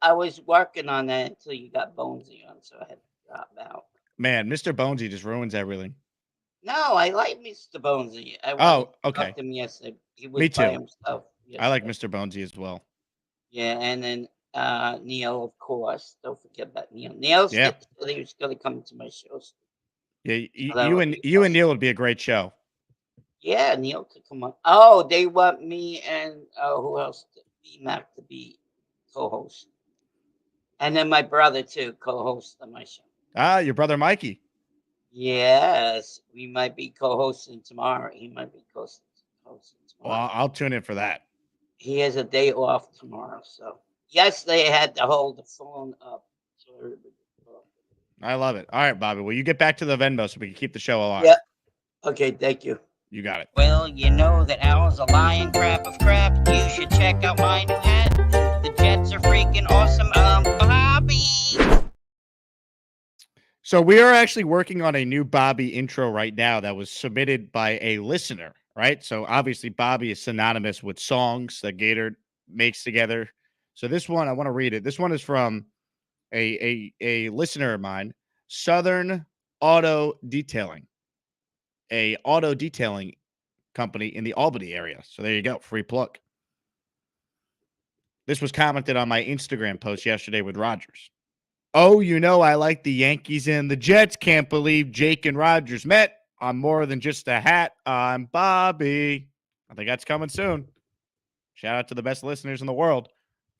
I was working on that until you got Bonesy on, so I had to drop out. Man, Mr. Bonesy just ruins everything. No, I like Mr. Bonesy. Okay. To him yesterday. He was Me by too. himself yesterday. I like Mr. Bonesy as well. Yeah, and then Neil, of course. Don't forget about Neil. Neil said he was going to come to my shows. Yeah, you and Neil would be a great show. Yeah, Neil could come on. Oh, they want me and who else? B-Mac to be co-host. And then my brother, too, co-host on my show. Ah, your brother Mikey. Yes, we might be co-hosting tomorrow. He might be co-hosting tomorrow. Well, I'll tune in for that. He has a day off tomorrow. So, yesterday I had to hold the phone up. So I love it. All right, Bobby. Well, you get back to the Venmo so we can keep the show alive. Yeah. Okay, thank you. You got it. Well, you know that Allan's a lion crap of crap. You should check out my new hat. The Jets are freaking awesome. Bobby. So we are actually working on a new Bobby intro right now that was submitted by a listener, right? So obviously Bobby is synonymous with songs that Gator makes together. So this one, I want to read it. This one is from a listener of mine, Southern Auto Detailing. A auto detailing company in the Albany area. So there you go. Free plug. This was commented on my Instagram post yesterday with Rodgers. Oh, you know, I like the Yankees and the Jets. Can't believe Jake and Rodgers met. I'm more than just a hat. I'm Bobby. I think that's coming soon. Shout out to the best listeners in the world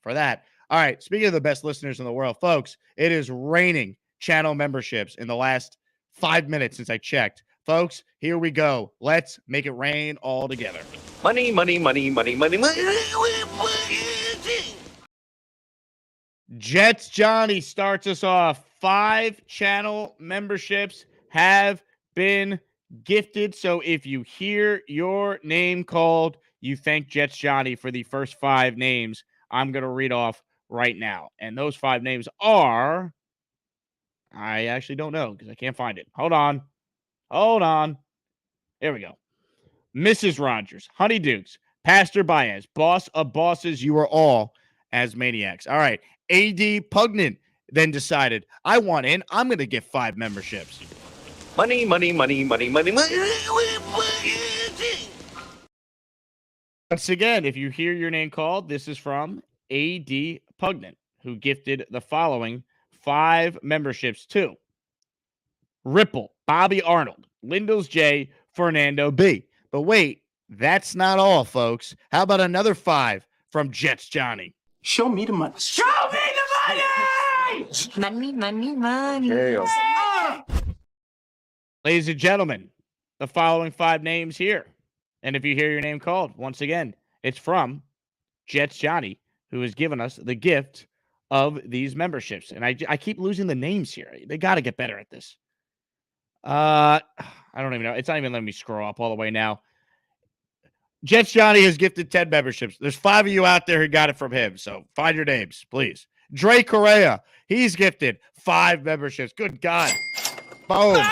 for that. All right. Speaking of the best listeners in the world, folks, it is raining channel memberships in the last 5 minutes since I checked. Folks, here we go. Let's make it rain all together. Money, money, money, money, money, money. Jets Johnny starts us off. 5 channel memberships have been gifted. So if you hear your name called, you thank Jets Johnny for the first 5 names I'm going to read off right now. And those 5 names are, I actually don't know because I can't find it. Hold on. Here we go. Mrs. Rodgers, Honey Dukes, Pastor Baez, Boss of Bosses, you are all as maniacs. All right. AD Pugnant then decided, I want in. I'm going to get 5 memberships. Money, money, money, money, money, money. Once again, if you hear your name called, this is from AD Pugnant, who gifted the following 5 memberships to Ripple, Bobby Arnold, Lindles J, Fernando B. But wait, that's not all, folks. How about another 5 from Jets Johnny? Show me the money. Show me the money! Money. Ladies and gentlemen, the following 5 names here. And if you hear your name called, once again, It's from Jets Johnny, who has given us the gift of these memberships. And I keep losing the names here. They got to get better at this. I don't even know. It's not even letting me scroll up all the way now. Jets Johnny has gifted 10 memberships. There's 5 of you out there who got it from him. So find your names, please. Dre Correa, he's gifted 5 memberships. Good God. Boom. Bang!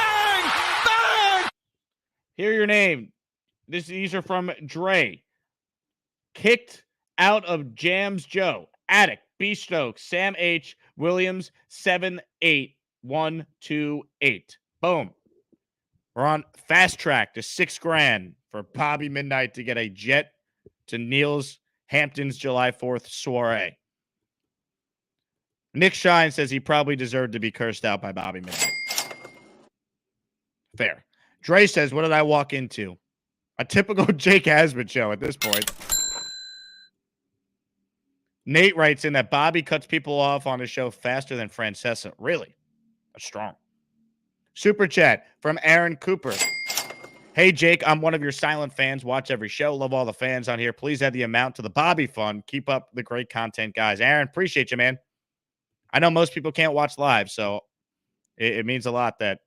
Bang! Hear your name. These are from Dre. Kicked out of Jams Joe. Attic, B Stokes, Sam H. Williams, 78128. Boom. We're on fast track to $6,000 for Bobby Midnight to get a jet to Neil's Hampton's July 4th soiree. Nick Shine says he probably deserved to be cursed out by Bobby Midnight. Fair. Dre says, what did I walk into? A typical Jake Asman show at this point. Nate writes in that Bobby cuts people off on his show faster than Francesa. Really? That's strong. Super chat from Aaron Cooper. Hey, Jake, I'm one of your silent fans. Watch every show. Love all the fans on here. Please add the amount to the Bobby Fund. Keep up the great content, guys. Aaron, appreciate you, man. I know most people can't watch live, so it means a lot that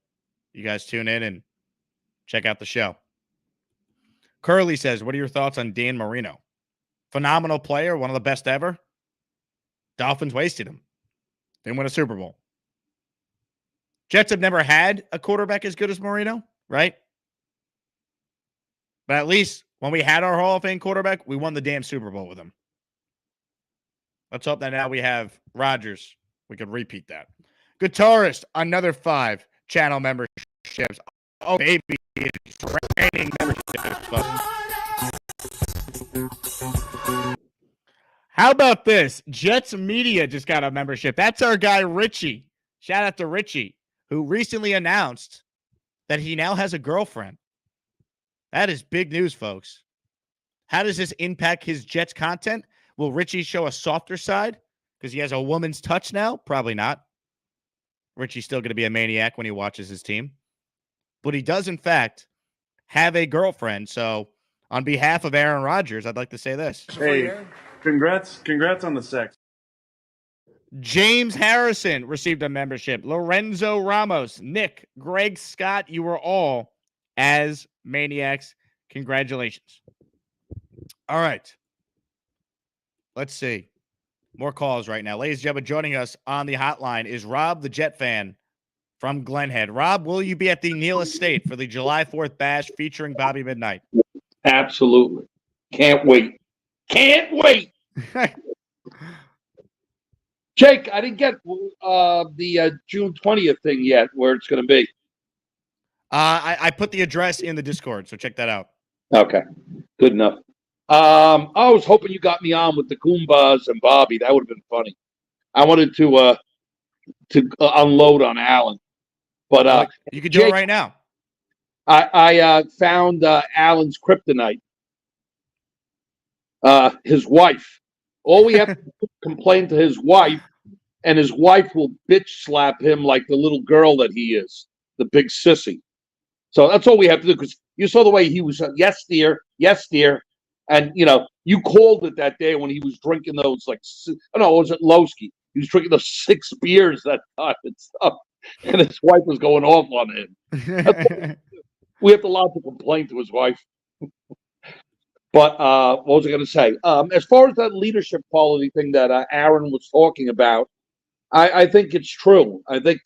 you guys tune in and check out the show. Curly says, what are your thoughts on Dan Marino? Phenomenal player, one of the best ever. Dolphins wasted him. Didn't win a Super Bowl. Jets have never had a quarterback as good as Marino, right? But at least when we had our Hall of Fame quarterback, we won the damn Super Bowl with him. Let's hope that now we have Rodgers. We could repeat that. Guitarist, another 5 channel memberships. Oh, baby, it's raining memberships. How about this? Jets Media just got a membership. That's our guy, Richie. Shout out to Richie, who recently announced that he now has a girlfriend. That is big news, folks. How does this impact his Jets content? Will Richie show a softer side because he has a woman's touch now? Probably not. Richie's still going to be a maniac when he watches his team. But he does, in fact, have a girlfriend. So on behalf of Aaron Rodgers, I'd like to say this. Hey, congrats on the sex. James Harrison received a membership. Lorenzo Ramos, Nick, Greg Scott, you were all as maniacs. Congratulations. All right. Let's see. More calls right now. Ladies and gentlemen, joining us on the hotline is Rob, the Jet fan from Glenhead. Rob, will you be at the Neal Estate for the July 4th bash featuring Bobby Midnight? Absolutely. Can't wait. Can't wait. Jake, I didn't get the June 20th thing yet, where it's going to be. I put the address in the Discord, so check that out. Okay, good enough. I was hoping you got me on with the Goombas and Bobby. That would have been funny. I wanted to unload on Allan, but you could do it right now. I found Allan's kryptonite. His wife. All we have to do is complain to his wife, and his wife will bitch slap him like the little girl that he is, the big sissy. So that's all we have to do, because you saw the way he was, yes, dear. And, you called it that day when he was drinking those, was it Lowski? He was drinking those 6 beers that time and stuff, and his wife was going off on him. We have to lodge a complaint to his wife. But what was I going to say? As far as that leadership quality thing that Aaron was talking about, I think it's true. I think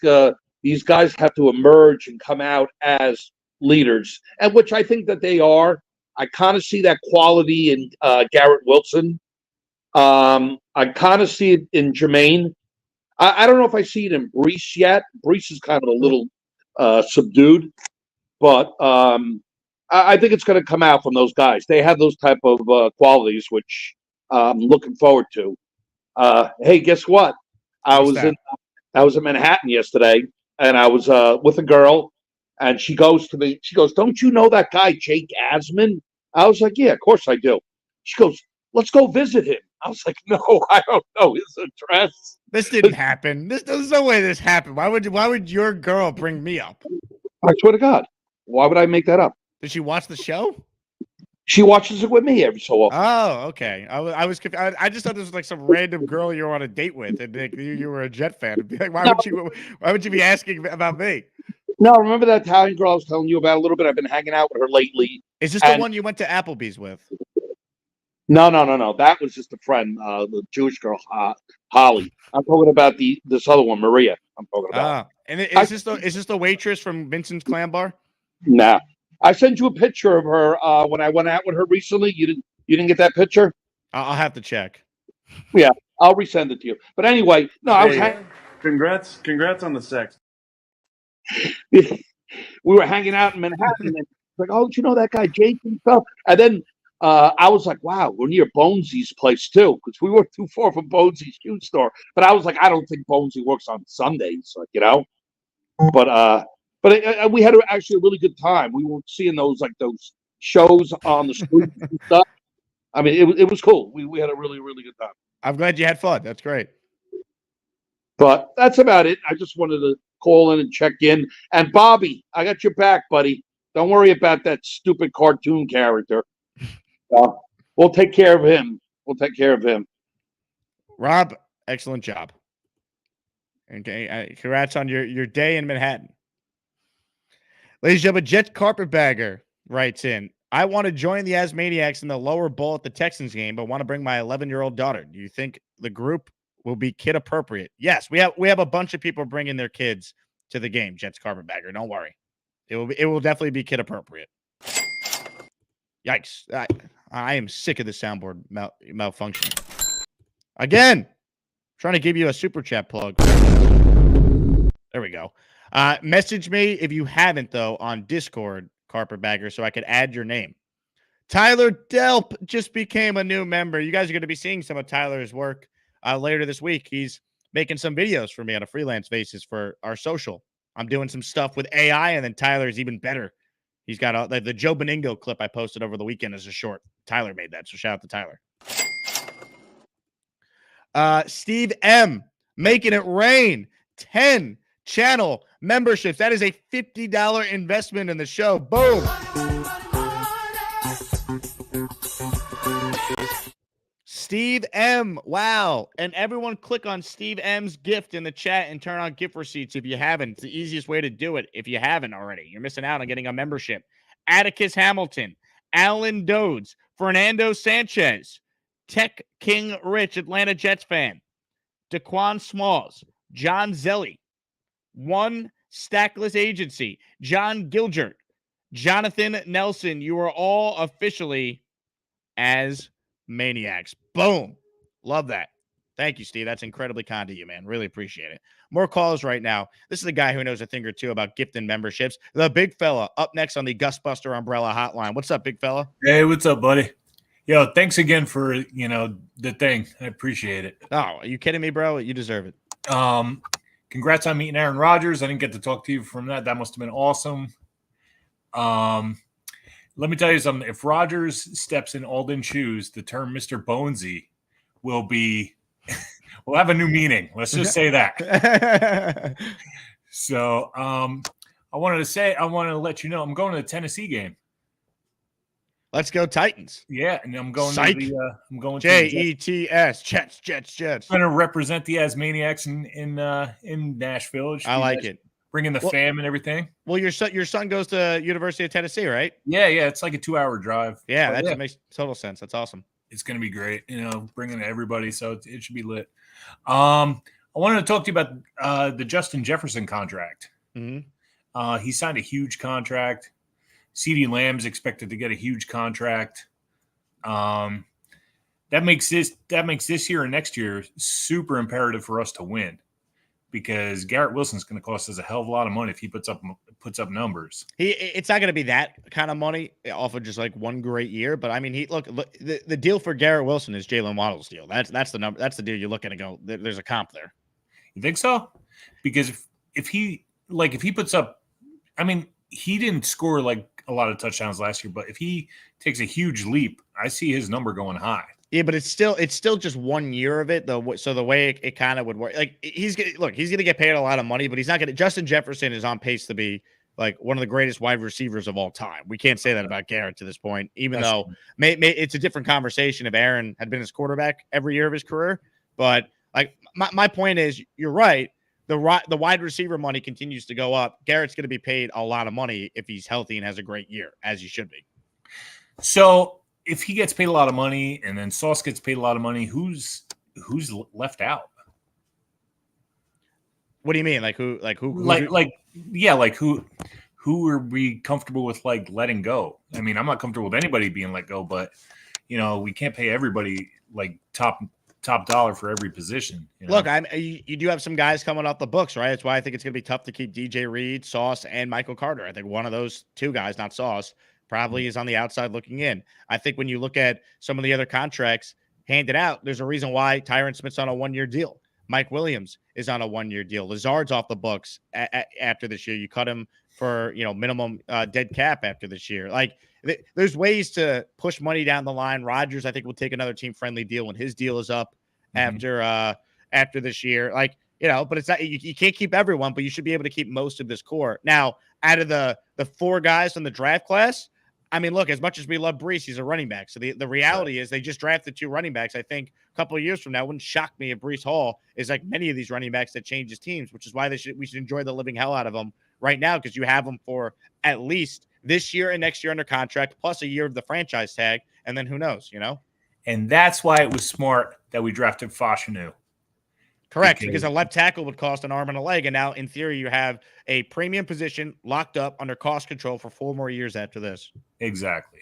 these guys have to emerge and come out as leaders, and which I think that they are. I kind of see that quality in Garrett Wilson. I kind of see it in Jermaine. I don't know if I see it in Brees yet. Brees is kind of a little subdued, but I think it's going to come out from those guys. They have those type of qualities, which I'm looking forward to. Hey, guess what? I was in Manhattan yesterday, and I was with a girl, and she goes, "Don't you know that guy Jake Asman?" I was like, "Yeah, of course I do." She goes, "Let's go visit him." I was like, "No, I don't know his address." This didn't happen. There's no way this happened. Why would your girl bring me up? I swear to God. Why would I make that up? Did she watch the show? She watches it with me every so often. Oh, okay. I was confused. I just thought this was like some random girl you were on a date with, and you were a Jet fan. I'd be like, why would you be asking about me? No, remember that Italian girl I was telling you about a little bit? I've been hanging out with her lately. Is this the one you went to Applebee's with? No. That was just a friend, the Jewish girl, Holly. I'm talking about this other one, Maria. I'm talking about. And is this the waitress from Vincent's Clam Bar? Nah. I sent you a picture of her when I went out with her recently. You didn't get that picture? I'll have to check. Yeah, I'll resend it to you. But anyway, no, I was Congrats on the sex. we were hanging out in Manhattan, and like, oh, do you know that guy Jake and stuff? And then I was like, wow, we're near Bonesy's place too, because we weren't too far from Bonesy's shoe store. But I was like, I don't think Bonesy works on Sundays, like, you know. But we had actually a really good time. We were seeing those shows on the street and stuff. I mean, it was cool. We had a really, really good time. I'm glad you had fun. That's great. But that's about it. I just wanted to call in and check in. And Bobby, I got your back, buddy. Don't worry about that stupid cartoon character. We'll take care of him. Rob, excellent job. Okay, congrats on your day in Manhattan. Ladies and gentlemen, Jet Carpetbagger writes in, I want to join the Asmaniacs in the lower bowl at the Texans game, but want to bring my 11-year-old daughter. Do you think the group will be kid appropriate? Yes, we have a bunch of people bringing their kids to the game, Jets Carpetbagger. Don't worry. It will definitely be kid appropriate. Yikes. I am sick of the soundboard malfunctioning. Again, trying to give you a super chat plug. There we go. Message me if you haven't, though, on Discord, Carpetbagger, so I could add your name. Tyler Delp just became a new member. You guys are going to be seeing some of Tyler's work later this week. He's making some videos for me on a freelance basis for our social. I'm doing some stuff with AI, and then Tyler is even better. He's got the Joe Beningo clip I posted over the weekend as a short. Tyler made that, so shout out to Tyler. Steve M. making it rain. 10 channel memberships. That is a $50 investment in the show. Boom. Steve M. Wow. And everyone click on Steve M.'s gift in the chat and turn on gift receipts if you haven't. It's the easiest way to do it if you haven't already. You're missing out on getting a membership. Atticus Hamilton, Allan Dodes, Fernando Sanchez, Tech King Rich, Atlanta Jets fan, Daquan Smalls, John Zelli, One Stackless Agency, John Gilgert, Jonathan Nelson. You are all officially as maniacs. Boom. Love that. Thank you, Steve. That's incredibly kind of you, man. Really appreciate it. More calls right now. This is a guy who knows a thing or two about gifting memberships. The big fella up next on the Gusbuster Umbrella Hotline. What's up, big fella? Hey, what's up, buddy? Yo, thanks again for, the thing. I appreciate it. Oh, are you kidding me, bro? You deserve it. Congrats on meeting Aaron Rodgers. I didn't get to talk to you from that. That must have been awesome. Let me tell you something. If Rodgers steps in Alden shoes, the term Mr. Bonesy will have a new meaning. Let's just say that. So I wanted to let you know I'm going to the Tennessee game. Let's go Titans. Yeah, and I'm going Psych. to I'm going Jets. Jets. I'm going to represent the Asmaniacs in Nashville. I like it. Bringing the fam and everything. Well, your son goes to University of Tennessee, right? Yeah. It's like a 2-hour drive. Yeah, that makes total sense. That's awesome. It's going to be great, bringing everybody. So it should be lit. I wanted to talk to you about the Justin Jefferson contract. Mm-hmm. He signed a huge contract. CeeDee Lamb's expected to get a huge contract. That makes this year and next year super imperative for us to win, because Garrett Wilson's going to cost us a hell of a lot of money if he puts up numbers. It's not going to be that kind of money off of just like one great year, but I mean, the deal for Garrett Wilson is Jalen Waddle's deal. That's the number. That's the deal you look at and go, there's a comp there. You think so? Because if he puts up, I mean, he didn't score like a lot of touchdowns last year, but if he takes a huge leap, I see his number going high. Yeah, but it's still just 1 year of it, though. So the way it kind of would work, like he's gonna get paid a lot of money, but he's not gonna. Justin Jefferson is on pace to be like one of the greatest wide receivers of all time. We can't say that about Garrett to this point, even though it's a different conversation if Aaron had been his quarterback every year of his career. But like my point is, you're right. The wide receiver money continues to go up. Garrett's going to be paid a lot of money if he's healthy and has a great year, as he should be. So if he gets paid a lot of money and then Sauce gets paid a lot of money, who's left out? What do you mean? Who are we comfortable with like letting go? I mean, I'm not comfortable with anybody being let go, but we can't pay everybody like top dollar for every position. Look, you do have some guys coming off the books, right? That's why I think it's going to be tough to keep DJ Reed, Sauce, and Michael Carter. I think one of those two guys, not Sauce, probably is on the outside looking in. I think when you look at some of the other contracts handed out, there's a reason why Tyron Smith's on a 1-year deal. Mike Williams is on a 1-year deal. Lazard's off the books after this year. You cut him for minimum dead cap after this year. Like there's ways to push money down the line. Rodgers, I think, will take another team friendly deal when his deal is up after this year. Like but it's not you can't keep everyone, but you should be able to keep most of this core. Now, out of the 4 guys from the draft class, I mean, look, as much as we love Brees, he's a running back. So the reality is they just drafted 2 running backs. I think a couple of years from now, it wouldn't shock me if Brees Hall is like many of these running backs that changes teams, which is why we should enjoy the living hell out of them right now, because you have them for at least this year and next year under contract, plus a year of the franchise tag, and then who knows, And that's why it was smart that we drafted Fashanu. Correct, because a left tackle would cost an arm and a leg, and now in theory you have a premium position locked up under cost control for 4 more years after this. Exactly.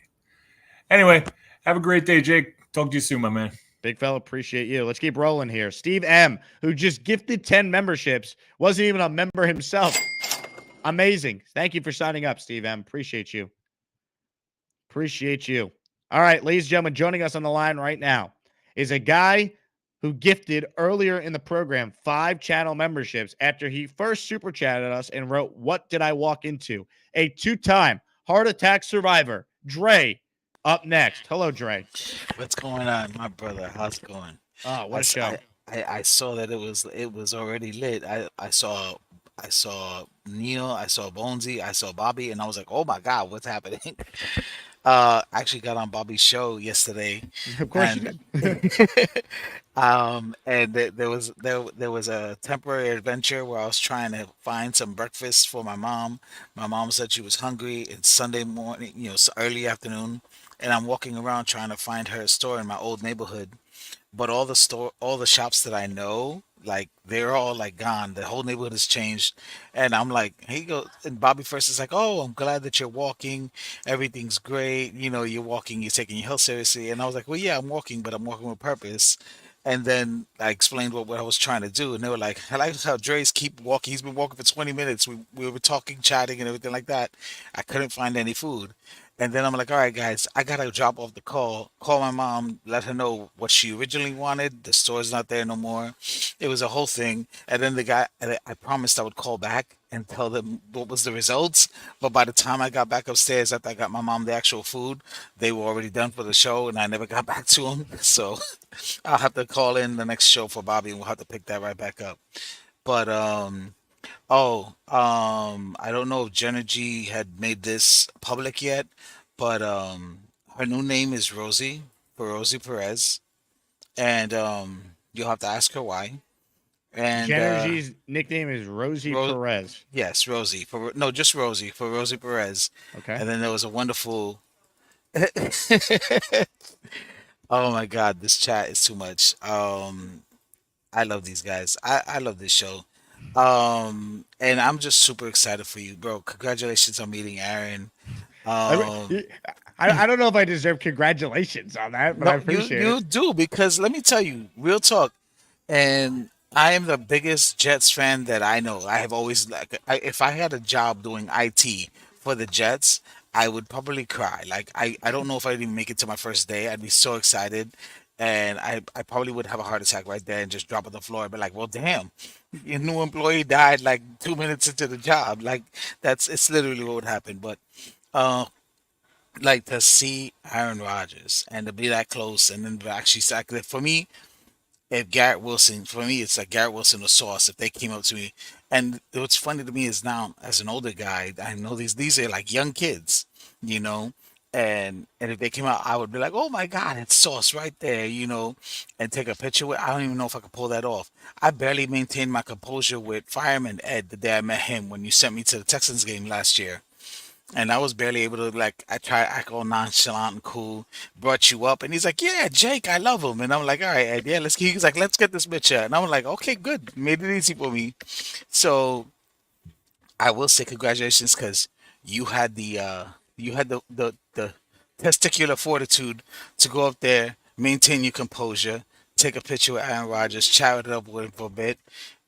Anyway, have a great day, Jake. Talk to you soon, my man. Big fella, appreciate you. Let's keep rolling here. Steve M., who just gifted 10 memberships, wasn't even a member himself. Amazing. Thank you for signing up, Steve M. Appreciate you. Appreciate you. All right, ladies and gentlemen, joining us on the line right now is a guy who gifted earlier in the program 5 channel memberships after he first super chatted us and wrote, "What did I walk into?" A 2-time heart attack survivor, Dre, up next. Hello, Dre. What's going on, my brother? How's it going? Oh, what a show. I saw that it was already lit. I saw Neil, I saw Bonesy, I saw Bobby, and I was like, oh my God, what's happening? I actually got on Bobby's show yesterday. Of course you did. And there was a temporary adventure where I was trying to find some breakfast for my mom. My mom said she was hungry. It's Sunday morning, early afternoon, and I'm walking around trying to find her store in my old neighborhood. But all the shops that I know, like they're all like gone. The whole neighborhood has changed, and I'm like, "Here you go." And Bobby first is like, "Oh, I'm glad that you're walking. Everything's great. You're walking. You're taking your health seriously." And I was like, "Well, yeah, I'm walking, but I'm walking with purpose." And then I explained what I was trying to do, and they were like, "I like how Dre's keep walking. He's been walking for 20 minutes. We were talking, chatting, and everything like that. I couldn't find any food." And then I'm like, all right, guys, I gotta drop off the call my mom, let her know what she originally wanted. The store's not there no more. It was a whole thing. And then the guy, I promised I would call back and tell them what was the results. But by the time I got back upstairs after I got my mom the actual food, they were already done for the show, and I never got back to them. So I'll have to call in the next show for Bobby, and we'll have to pick that right back up. But I don't know if Genergy had made this public yet, but her new name is Rosie, for Rosie Perez, and you'll have to ask her why. And Genergy's nickname is Rosie Perez. Yes, Rosie. Just Rosie, for Rosie Perez. Okay. And then there was a wonderful. Oh my God, this chat is too much. I love these guys. I love this show. And I'm just super excited for you, bro. Congratulations on meeting Aaron. I don't know if I deserve congratulations on that, but I appreciate it. You do, because let me tell you, real talk. And I am the biggest Jets fan that I know. I have always, if I had a job doing IT for the Jets, I would probably cry. Like, I don't know if I'd even make it to my first day. I'd be so excited. And I probably would have a heart attack right there and just drop on the floor and be like, well, damn, your new employee died like 2 minutes into the job. Like, it's literally what would happen. But like, to see Aaron Rodgers and to be that close, and then actually, for me, if Garrett Wilson, for me, it's like Garrett Wilson or Sauce. If they came up to me, and what's funny to me is now, as an older guy, I know these are like young kids, you know, and if they came out, I would be like, oh my God, it's Sauce right there, you know, and take a picture with. I don't even know if I could pull that off. I barely maintained my composure with Fireman Ed the day I met him when you sent me to the Texans game last year. And I was barely able to, like, I tried to act all nonchalant and cool, brought you up, and he's like, yeah, Jake, I love him. And I'm like, all right, Ed, yeah, he's like, let's get this bitch out. And I'm like, okay, good. Made it easy for me. So I will say congratulations, because you had the testicular fortitude to go up there, maintain your composure, take a picture with Aaron Rodgers, chat it up with him for a bit,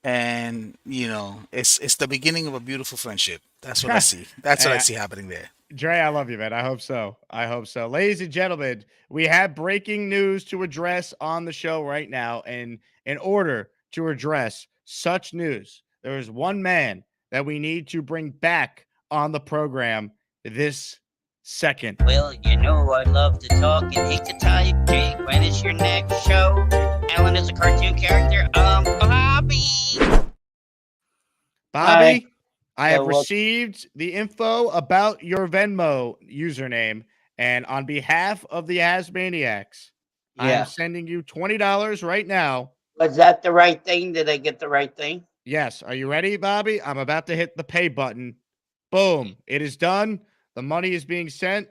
and you know, it's the beginning of a beautiful friendship. That's what I see. That's what I see happening there. Dre, I love you, man. I hope so. I hope so. Ladies and gentlemen, we have breaking news to address on the show right now. And in order to address such news, there is one man that we need to bring back on the program this second. Well, you know I love to talk and hate to type. Jake, when is your next show? Allan is a cartoon character. Bobby. Bobby, I have So, received the info about your Venmo username, and on behalf of the Asmaniacs, I Yeah. am sending you $20 right now. Was that the right thing? Did I get the right thing? Yes. Are you ready, Bobby? I'm about to hit the pay button. Boom. It is done. The money is being sent.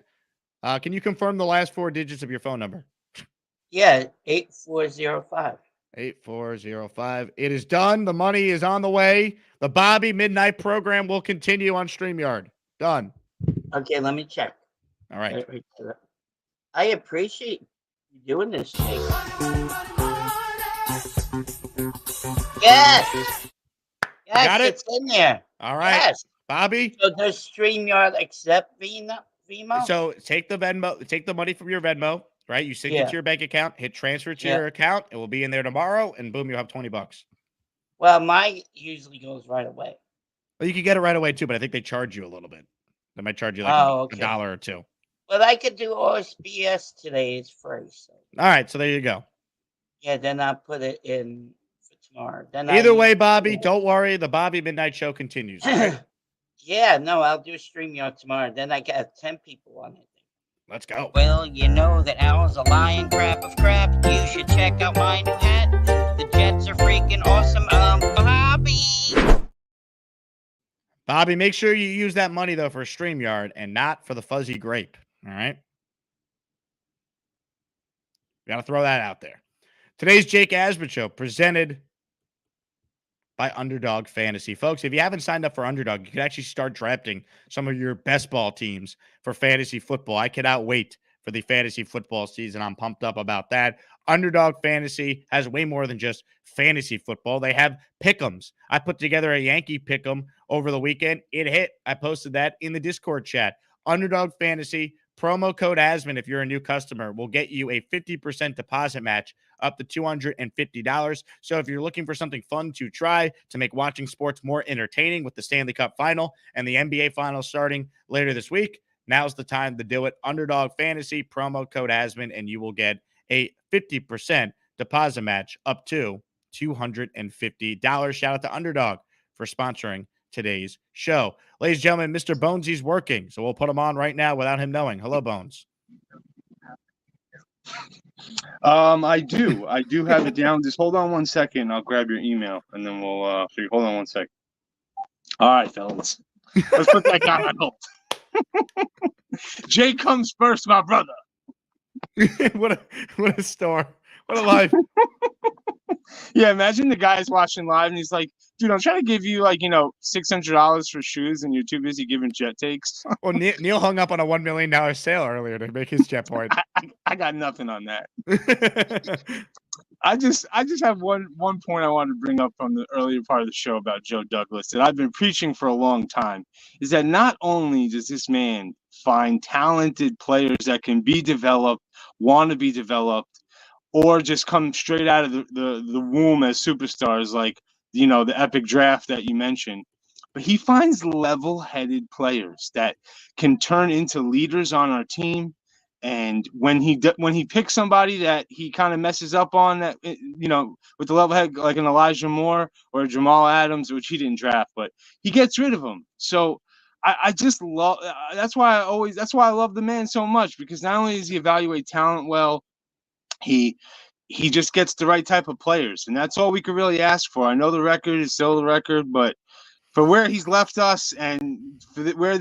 Can you confirm the last 4 digits of your phone number? Yeah, 8405. 8405. It is done. The money is on the way. The Bobby Midnight program will continue on StreamYard. Done. Okay, let me check. All right. I appreciate you doing this, Jake. Yes. Yes, Got it? it's in there. All right. Yes. Bobby? So does StreamYard accept Venmo? So take the Venmo, take the money from your Venmo, right? You sync it Yeah. to your bank account, hit transfer to Yeah. your account. It will be in there tomorrow, and boom, you'll have $20. Well, mine usually goes right away. Well, you can get it right away too, but I think they charge you a little bit. They might charge you like Oh, a okay. $1 or $2. But I could do OSBS today. It's free. So All right, so there you go. yeah, then I'll put it in for tomorrow. Then Either way, Bobby, don't worry. The Bobby Midnight Show continues. Okay? Yeah, no, I'll do StreamYard tomorrow. Then I got 10 people on it. Let's go. Well, you know that Al's a lion crap of crap. You should check out my new hat. The Jets are freaking awesome. Bobby. Bobby, make sure you use that money, though, for StreamYard and not for the fuzzy grape. All right? Got to throw that out there. Today's Jake Asman Show presented by Underdog Fantasy. Folks, if you haven't signed up for Underdog, you can actually start drafting some of your best ball teams for fantasy football. I cannot wait for the fantasy football season. I'm pumped up about that. Underdog Fantasy has way more than just fantasy football. They have pick'ems. I put together a Yankee pick'em over the weekend. It hit. I posted that in the Discord chat. Underdog Fantasy, promo code Asman, if you're a new customer, will get you a 50% deposit match up to $250. So if you're looking for something fun to try to make watching sports more entertaining with the Stanley Cup Final and the NBA Finals starting later this week, now's the time to do it. Underdog Fantasy, promo code Asman, and you will get a 50% deposit match up to $250. Shout out to Underdog for sponsoring today's show. Ladies and gentlemen, Mr. Bonesy's working, so we'll put him on right now without him knowing. Hello, Bones. I do have it down. Just hold on one second. I'll grab your email and then we'll figure. Hold on one second. All right, fellas. Let's put that guy on hold. Jay comes first, my brother. What a star. What a life. Yeah, imagine the guy's watching live and he's like, dude, I'm trying to give you like, $600 for shoes and you're too busy giving jet takes. Well, Neil hung up on a $1 million sale earlier to make his jet point. I got nothing on that. I just have one point I wanted to bring up from the earlier part of the show about Joe Douglas that I've been preaching for a long time, is that not only does this man find talented players that can be developed, want to be developed, or just come straight out of the womb as superstars like, the epic draft that you mentioned, but he finds level-headed players that can turn into leaders on our team And when he picks somebody that he kind of messes up on, that with the level head, like an Elijah Moore or Jamal Adams, which he didn't draft, but he gets rid of them. So I just love. That's why I love the man so much, because not only does he evaluate talent well, he just gets the right type of players, and that's all we could really ask for. I know the record is still the record, but for where he's left us and for where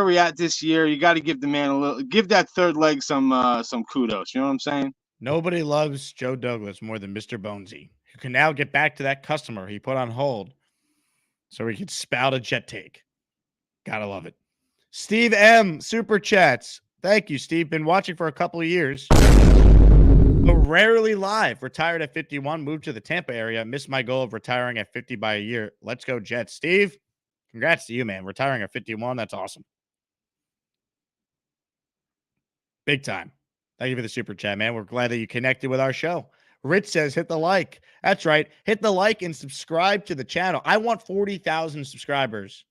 we're at this year, you got to give the man give that third leg some kudos. You know what I'm saying? Nobody loves Joe Douglas more than Mr. Bonesy, who can now get back to that customer he put on hold so he could spout a Jet take. Gotta love it. Steve M. Super Chats. Thank you, Steve. Been watching for a couple of years. But rarely live. Retired at 51. Moved to the Tampa area. Missed my goal of retiring at 50 by a year. Let's go, Jets. Steve, congrats to you, man. Retiring at 51. That's awesome. Big time. Thank you for the super chat, man. We're glad that you connected with our show. Rich says, hit the like. That's right. Hit the like and subscribe to the channel. I want 40,000 subscribers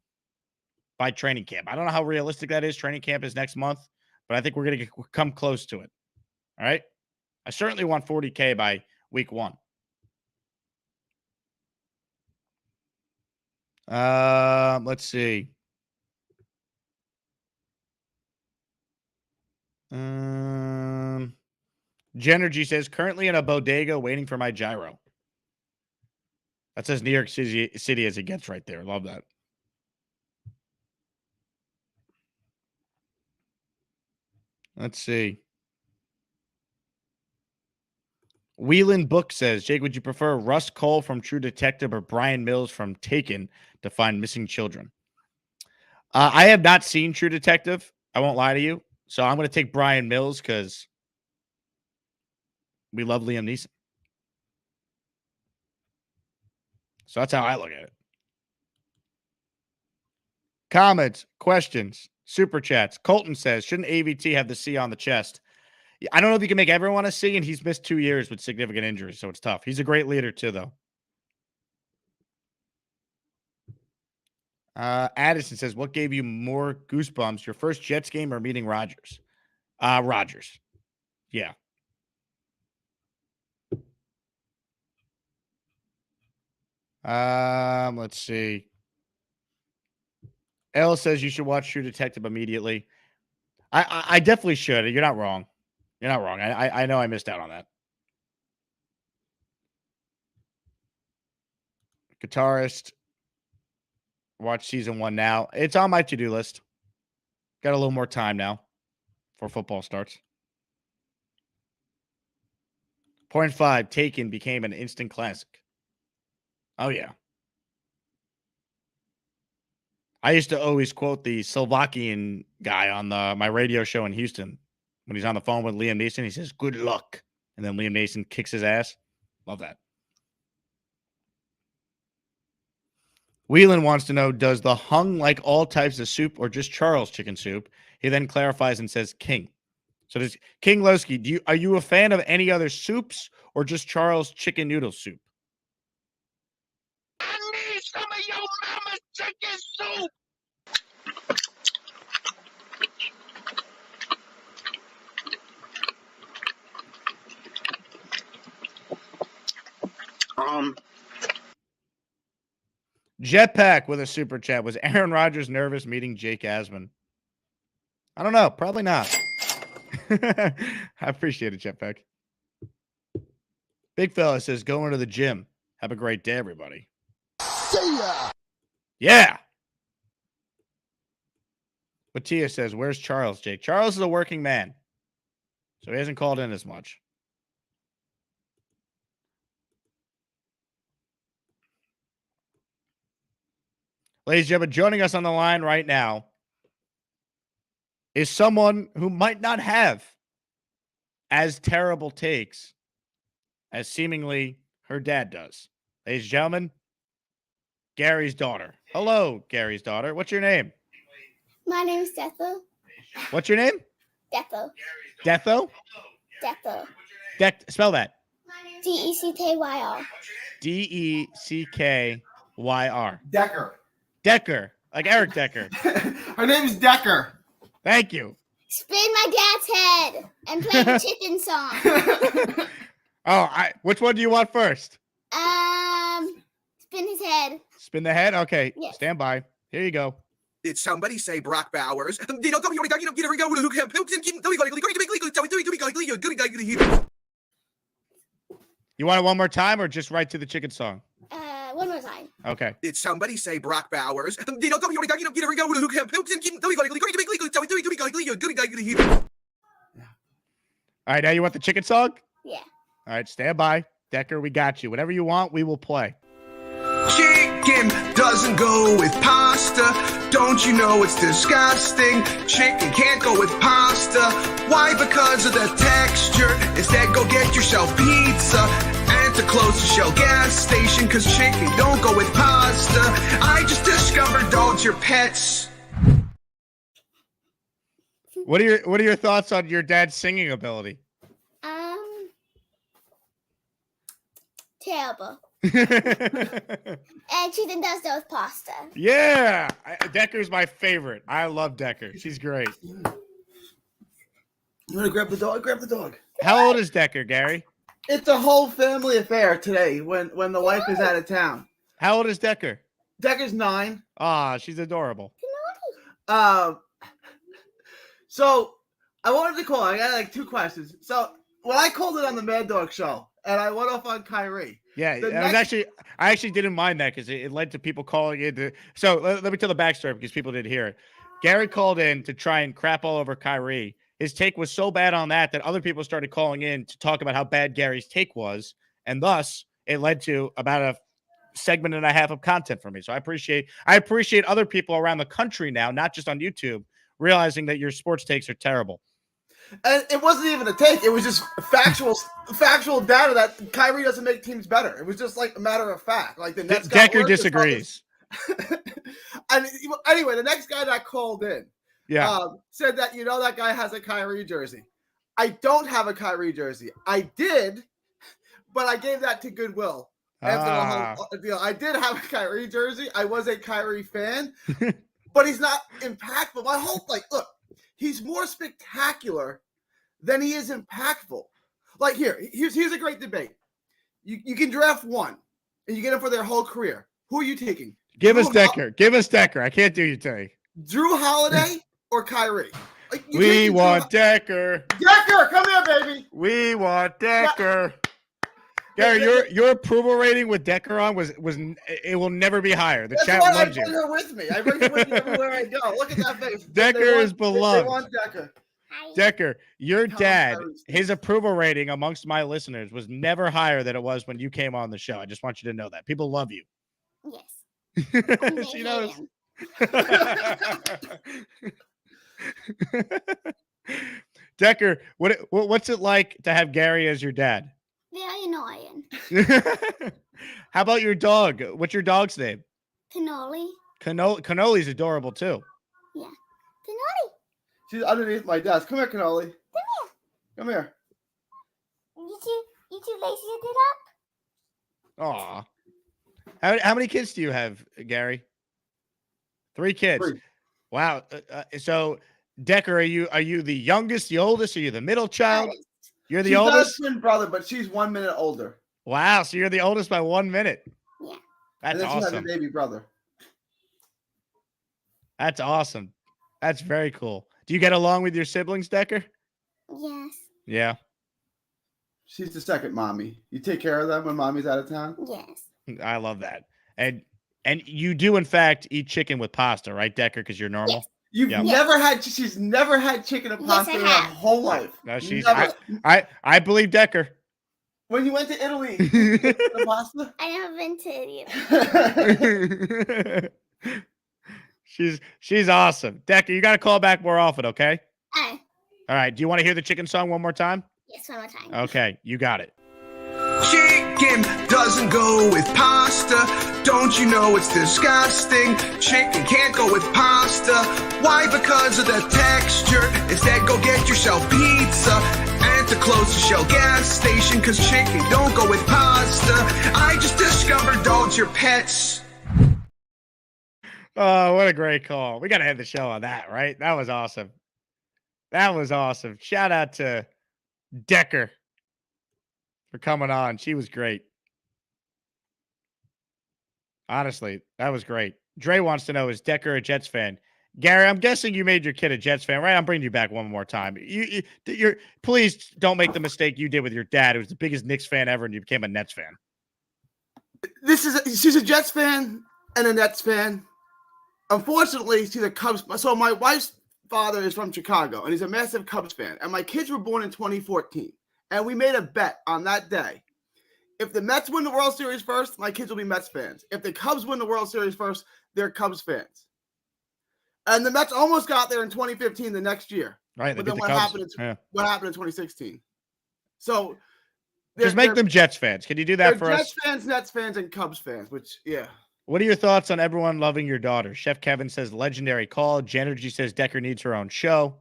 by training camp. I don't know how realistic that is. Training camp is next month, but I think we're going to come close to it. All right. I certainly want 40K by week 1. Let's see. Genergy says, currently in a bodega waiting for my gyro. That says New York City as it gets right there. Love that. Let's see. Wheelan Book says, Jake, would you prefer Russ Cole from True Detective or Brian Mills from Taken to find missing children? I have not seen True Detective. I won't lie to you. So I'm going to take Brian Mills because we love Liam Neeson. So that's how I look at it. Comments, questions, super chats. Colton says, shouldn't AVT have the C on the chest? I don't know if you can make everyone a C, and he's missed 2 years with significant injuries, so it's tough. He's a great leader too, though. Addison says, what gave you more goosebumps, your first Jets game or meeting Rodgers? Rodgers. Yeah. Let's see. Elle says you should watch True Detective immediately. I definitely should. You're not wrong. You're not wrong. I know I missed out on that. Guitarist. Watch season 1 now. It's on my to-do list. Got a little more time now before football starts. Point 5, Taken became an instant classic. Oh, yeah. I used to always quote the Slovakian guy on my radio show in Houston. When he's on the phone with Liam Neeson, he says, good luck. And then Liam Neeson kicks his ass. Love that. Whelan wants to know, does the hung like all types of soup or just Charles chicken soup? He then clarifies and says king. So does King Lowski, are you a fan of any other soups or just Charles chicken noodle soup? I need some of your mama's chicken soup. Jetpack with a super chat. Was Aaron Rodgers nervous meeting Jake Asman? I don't know. Probably not. I appreciate it, Jetpack. Big fella says, going to the gym. Have a great day, everybody. See ya. Yeah. Mattia says, where's Charles, Jake? Charles is a working man, so he hasn't called in as much. Ladies and gentlemen, joining us on the line right now is someone who might not have as terrible takes as seemingly her dad does. Ladies and gentlemen, Gary's daughter. Hello, Gary's daughter. What's your name? My name is Detho. What's your name? Detho. Detho? Detho. Spell that. Deckyer. Deckyer. Decker. Decker. Like Eric Decker. Her name is Decker. Thank you. Spin my dad's head and play the chicken song. Which one do you want first? Spin his head. Spin the head? Okay. Yes. Stand by. Here you go. Did somebody say Brock Bowers? You want it one more time or just right to the chicken song? One more time. Okay. Did somebody say Brock Bowers? All right, now you want the chicken song? Yeah. All right, stand by. Decker, we got you. Whatever you want, we will play. Chicken doesn't go with pasta. Don't you know it's disgusting? Chicken can't go with pasta. Why? Because of the texture. Instead, go get yourself pizza at the closest Shell gas station. Cause chicken don't go with pasta. I just discovered dogs are pets. What are your thoughts on your dad's singing ability? Terrible. And chicken does go with pasta. Yeah, Decker's my favorite. I love Decker. She's great. You want to grab the dog? Grab the dog. How old is Decker, Gary? It's a whole family affair today when the wife is out of town. How old is Decker? Decker's 9. She's adorable. So I wanted to call. I got like 2 questions. So when I called it on the Mad Dog show and I went off on Kyrie. Yeah, I actually didn't mind that because it led to people calling in. So let me tell the backstory because people didn't hear it. Gary called in to try and crap all over Kyrie. His take was so bad on that other people started calling in to talk about how bad Gary's take was. And thus it led to about a segment and a half of content for me. So I appreciate other people around the country now, not just on YouTube, realizing that your sports takes are terrible. And it wasn't even a take. It was just factual data that Kyrie doesn't make teams better. It was just like a matter of fact. Like the Nets Decker disagrees. And anyway, the next guy that called in said that, that guy has a Kyrie jersey. I don't have a Kyrie jersey. I did, but I gave that to Goodwill. After the whole deal. I did have a Kyrie jersey. I was a Kyrie fan, but he's not impactful. My whole look, he's more spectacular than he is impactful. Like here's a great debate. You can draft one and you get him for their whole career. Who are you taking? Give us Decker. Give us Decker. I can't do your take. Drew Holiday or Kyrie? We want Decker. Decker, come here, baby. We want Decker. Gary, your approval rating with Decker on was it will never be higher. The chat loves you. I bring her with me. I bring her with me everywhere I go. Look at that face. Decker is beloved. They want Decker. Decker, your dad, his approval rating amongst my listeners was never higher than it was when you came on the show. I just want you to know that. People love you. Yes. She knows. Decker, what's it like to have Gary as your dad? Very annoying. How about your dog? What's your dog's name? Cannoli. Cannoli's adorable too. Yeah. Cannoli. She's underneath my desk. Come here, Cannoli. Come here. You too lazy to get up? Aw. How many kids do you have, Gary? 3 kids. 3. Wow. So, Decker, are you the youngest, the oldest? Are you the middle child? You're the oldest? She's got a twin brother, but she's 1 minute older. Wow. So you're the oldest by 1 minute. Yeah. That's and then awesome. She has a baby brother. That's awesome. That's very cool. Do you get along with your siblings, Decker? Yes. Yeah. She's the second mommy. You take care of them when mommy's out of town? Yes. I love that. And you do, in fact, eat chicken with pasta, right, Decker? Because you're normal. Yes. She's never had chicken and pasta in her whole life. No, she's never. I believe Decker. When you went to Italy, you ate chicken and pasta? I never been to Italy. She's awesome. Decker, you got to call back more often, okay? All right. Do you want to hear the chicken song one more time? Yes, one more time. Okay, you got it. Chicken doesn't go with pasta. Don't you know it's disgusting? Chicken can't go with pasta. Why? Because of the texture. Instead, go get yourself pizza at the closest Shell gas station. Cause chicken don't go with pasta. I just discovered dogs are pets. Oh, what a great call. We got to end the show on that, right? That was awesome. That was awesome. Shout out to Decker for coming on. She was great. Honestly, that was great. Dre wants to know, is Decker a Jets fan? Gary, I'm guessing you made your kid a Jets fan, right? I'm bringing you back one more time. You're please don't make the mistake you did with your dad, who was the biggest Knicks fan ever, and you became a Nets fan. She's a Jets fan and a Nets fan. Unfortunately, she's a Cubs. So my wife's father is from Chicago, and he's a massive Cubs fan. And my kids were born in 2014, and we made a bet on that day. If the Mets win the World Series first, my kids will be Mets fans. If the Cubs win the World Series first, they're Cubs fans. And the Mets almost got there in 2015, the next year. Right. But then what happened in 2016? So just make them Jets fans. Can you do that for us? Jets fans, Nets fans, and Cubs fans, which, yeah. What are your thoughts on everyone loving your daughter? Chef Kevin says legendary call. Jenergy says Decker needs her own show.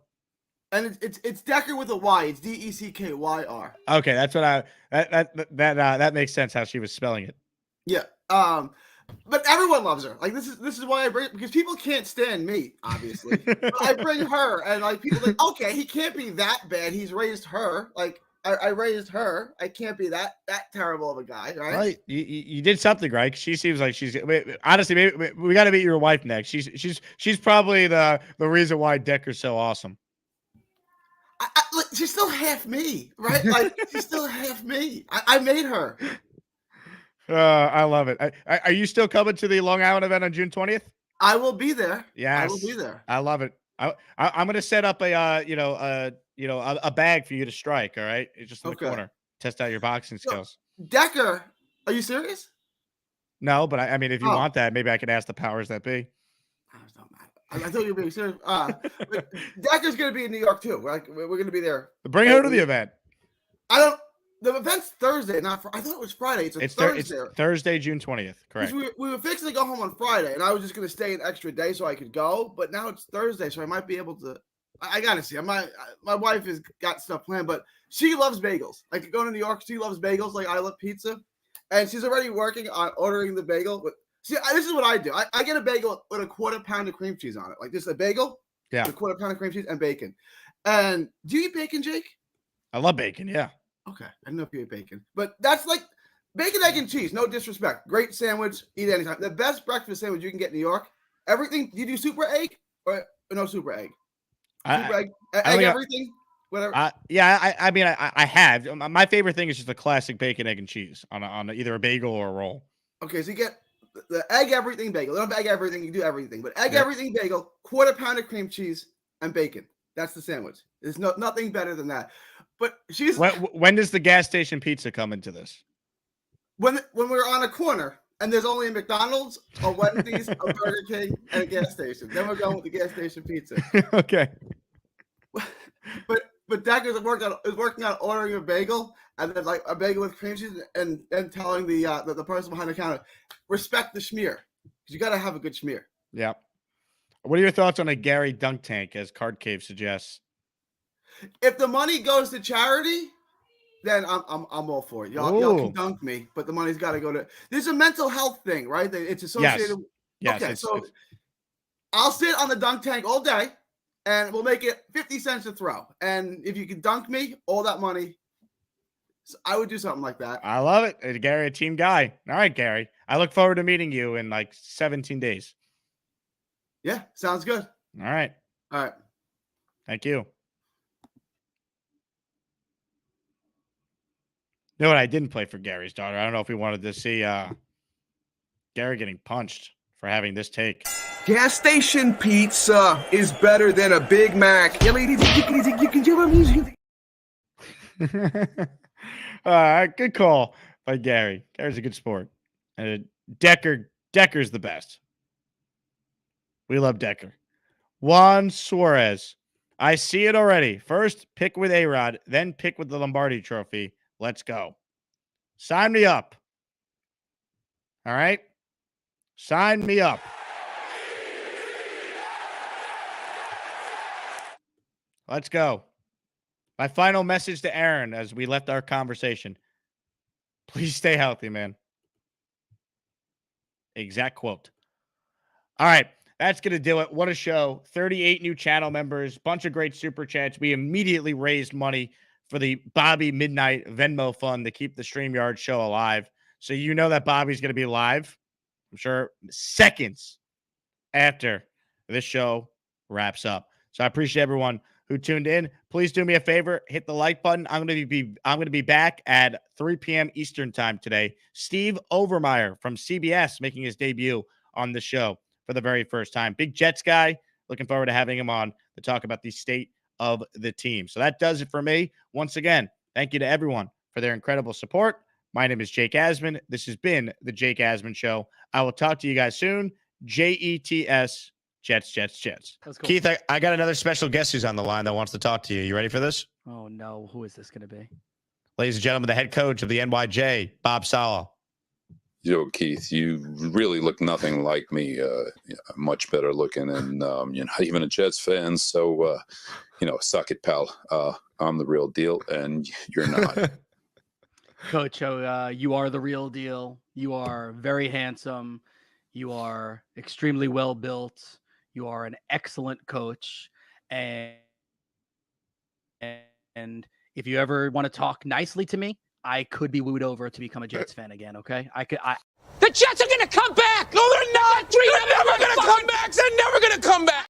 And it's Decker with a Y. It's Deckyr. Okay, that's what that makes sense how she was spelling it. Yeah. But everyone loves her. Like this is why I bring, because people can't stand me, obviously. But I bring her, and like people think, okay, he can't be that bad. He's raised her. Like I raised her. I can't be that terrible of a guy, right? Right. You did something right. She seems like she's honestly. Maybe we got to meet your wife next. She's probably the reason why Decker's so awesome. Look, she's still half me, right? Like she's still half me. I made her. I love it. Are you still coming to the Long Island event on June 20th? I will be there. Yes, I will be there. I love it. I'm going to set up a bag for you to strike. All right, it's just in the corner. Test out your boxing skills. Decker, are you serious? No, but I mean, if you want that, maybe I could ask the powers that be. I thought you were being serious. But Decker's going to be in New York too. We're going to be there. Bring her to the event. The event's Thursday, not Friday. I thought it was Friday. It's Thursday. It's Thursday, June 20th. Correct. We were fixing to go home on Friday, and I was just going to stay an extra day so I could go. But now it's Thursday, so I might be able to. I got to see. My wife has got stuff planned, but she loves bagels. Like going to New York, she loves bagels. Like I love pizza, and she's already working on ordering the bagel. But see, this is what I do. I get a bagel with a quarter pound of cream cheese on it. Like just a bagel, with a quarter pound of cream cheese and bacon. And do you eat bacon, Jake? I love bacon. Yeah. Okay, I didn't know if you ate bacon, but that's like bacon, egg, and cheese. No disrespect. Great sandwich. Eat anytime. The best breakfast sandwich you can get in New York. Everything. Do you do super egg or no super egg? Super egg everything. Whatever. I mean, I have. My favorite thing is just the classic bacon, egg, and cheese on either a bagel or a roll. Okay, so you get the egg everything bagel. They don't have egg everything. You do everything, but egg everything bagel, quarter pound of cream cheese, and bacon. That's the sandwich. There's nothing better than that. But she's when does the gas station pizza come into this? When we're on a corner and there's only a McDonald's, a Wendy's, a Burger King, and a gas station. Then we're going with the gas station pizza. Okay. But Decker is working on ordering a bagel and then like a bagel with cream cheese and telling the person behind the counter, respect the schmear. Because you gotta have a good schmear. Yeah. What are your thoughts on a Gary dunk tank, as Card Cave suggests? If the money goes to charity, then I'm all for it. Y'all can dunk me, but the money's got to go to. There's a mental health thing, right? It's associated. Yes. Okay, I'll sit on the dunk tank all day, and we'll make it 50 cents a throw. And if you can dunk me, all that money, I would do something like that. I love it, Gary, a team guy. All right, Gary. I look forward to meeting you in like 17 days. Yeah, sounds good. All right. Thank you. You know what? I didn't play for Gary's daughter. I don't know if we wanted to see Gary getting punched for having this take. Gas station pizza is better than a Big Mac. Good call by Gary. Gary's a good sport. Decker's the best. We love Decker. Juan Suarez. I see it already. First, pick with A-Rod, then pick with the Lombardi Trophy. Let's go. Sign me up. All right? Sign me up. Let's go. My final message to Aaron as we left our conversation. Please stay healthy, man. Exact quote. All right. that's going to do it. What a show. 38 new channel members, bunch of great super chats. We immediately raised money for the Bobby Midnight Venmo Fund to keep the StreamYard show alive. So you know that Bobby's going to be live, I'm sure, seconds after this show wraps up. So I appreciate everyone who tuned in. Please do me a favor, hit the like button. I'm going to be back at 3 p.m. Eastern time today. Steve Overmeyer from CBS making his debut on the show for the very first time. Big Jets guy. Looking forward to having him on to talk about the state of the team. So that does it for me. Once again, thank you to everyone for their incredible support. My name is Jake Asman. This has been the Jake Asman Show. I will talk to you guys soon. JETS. Jets, Jets, Jets. That's cool. Keith, I got another special guest who's on the line that wants to talk to you. You ready for this? Oh, no. Who is this going to be? Ladies and gentlemen, the head coach of the NYJ, Bob Sala. Yo, Keith, you really look nothing like me. Much better looking, and even a Jets fan. So, suck it, pal. I'm the real deal, and you're not. Coach, you are the real deal. You are very handsome. You are extremely well built. You are an excellent coach, and if you ever want to talk nicely to me, I could be wooed over to become a Jets fan again. Okay, The Jets are going to come back. No, they're not. They're never going to come back. They're never going to come back.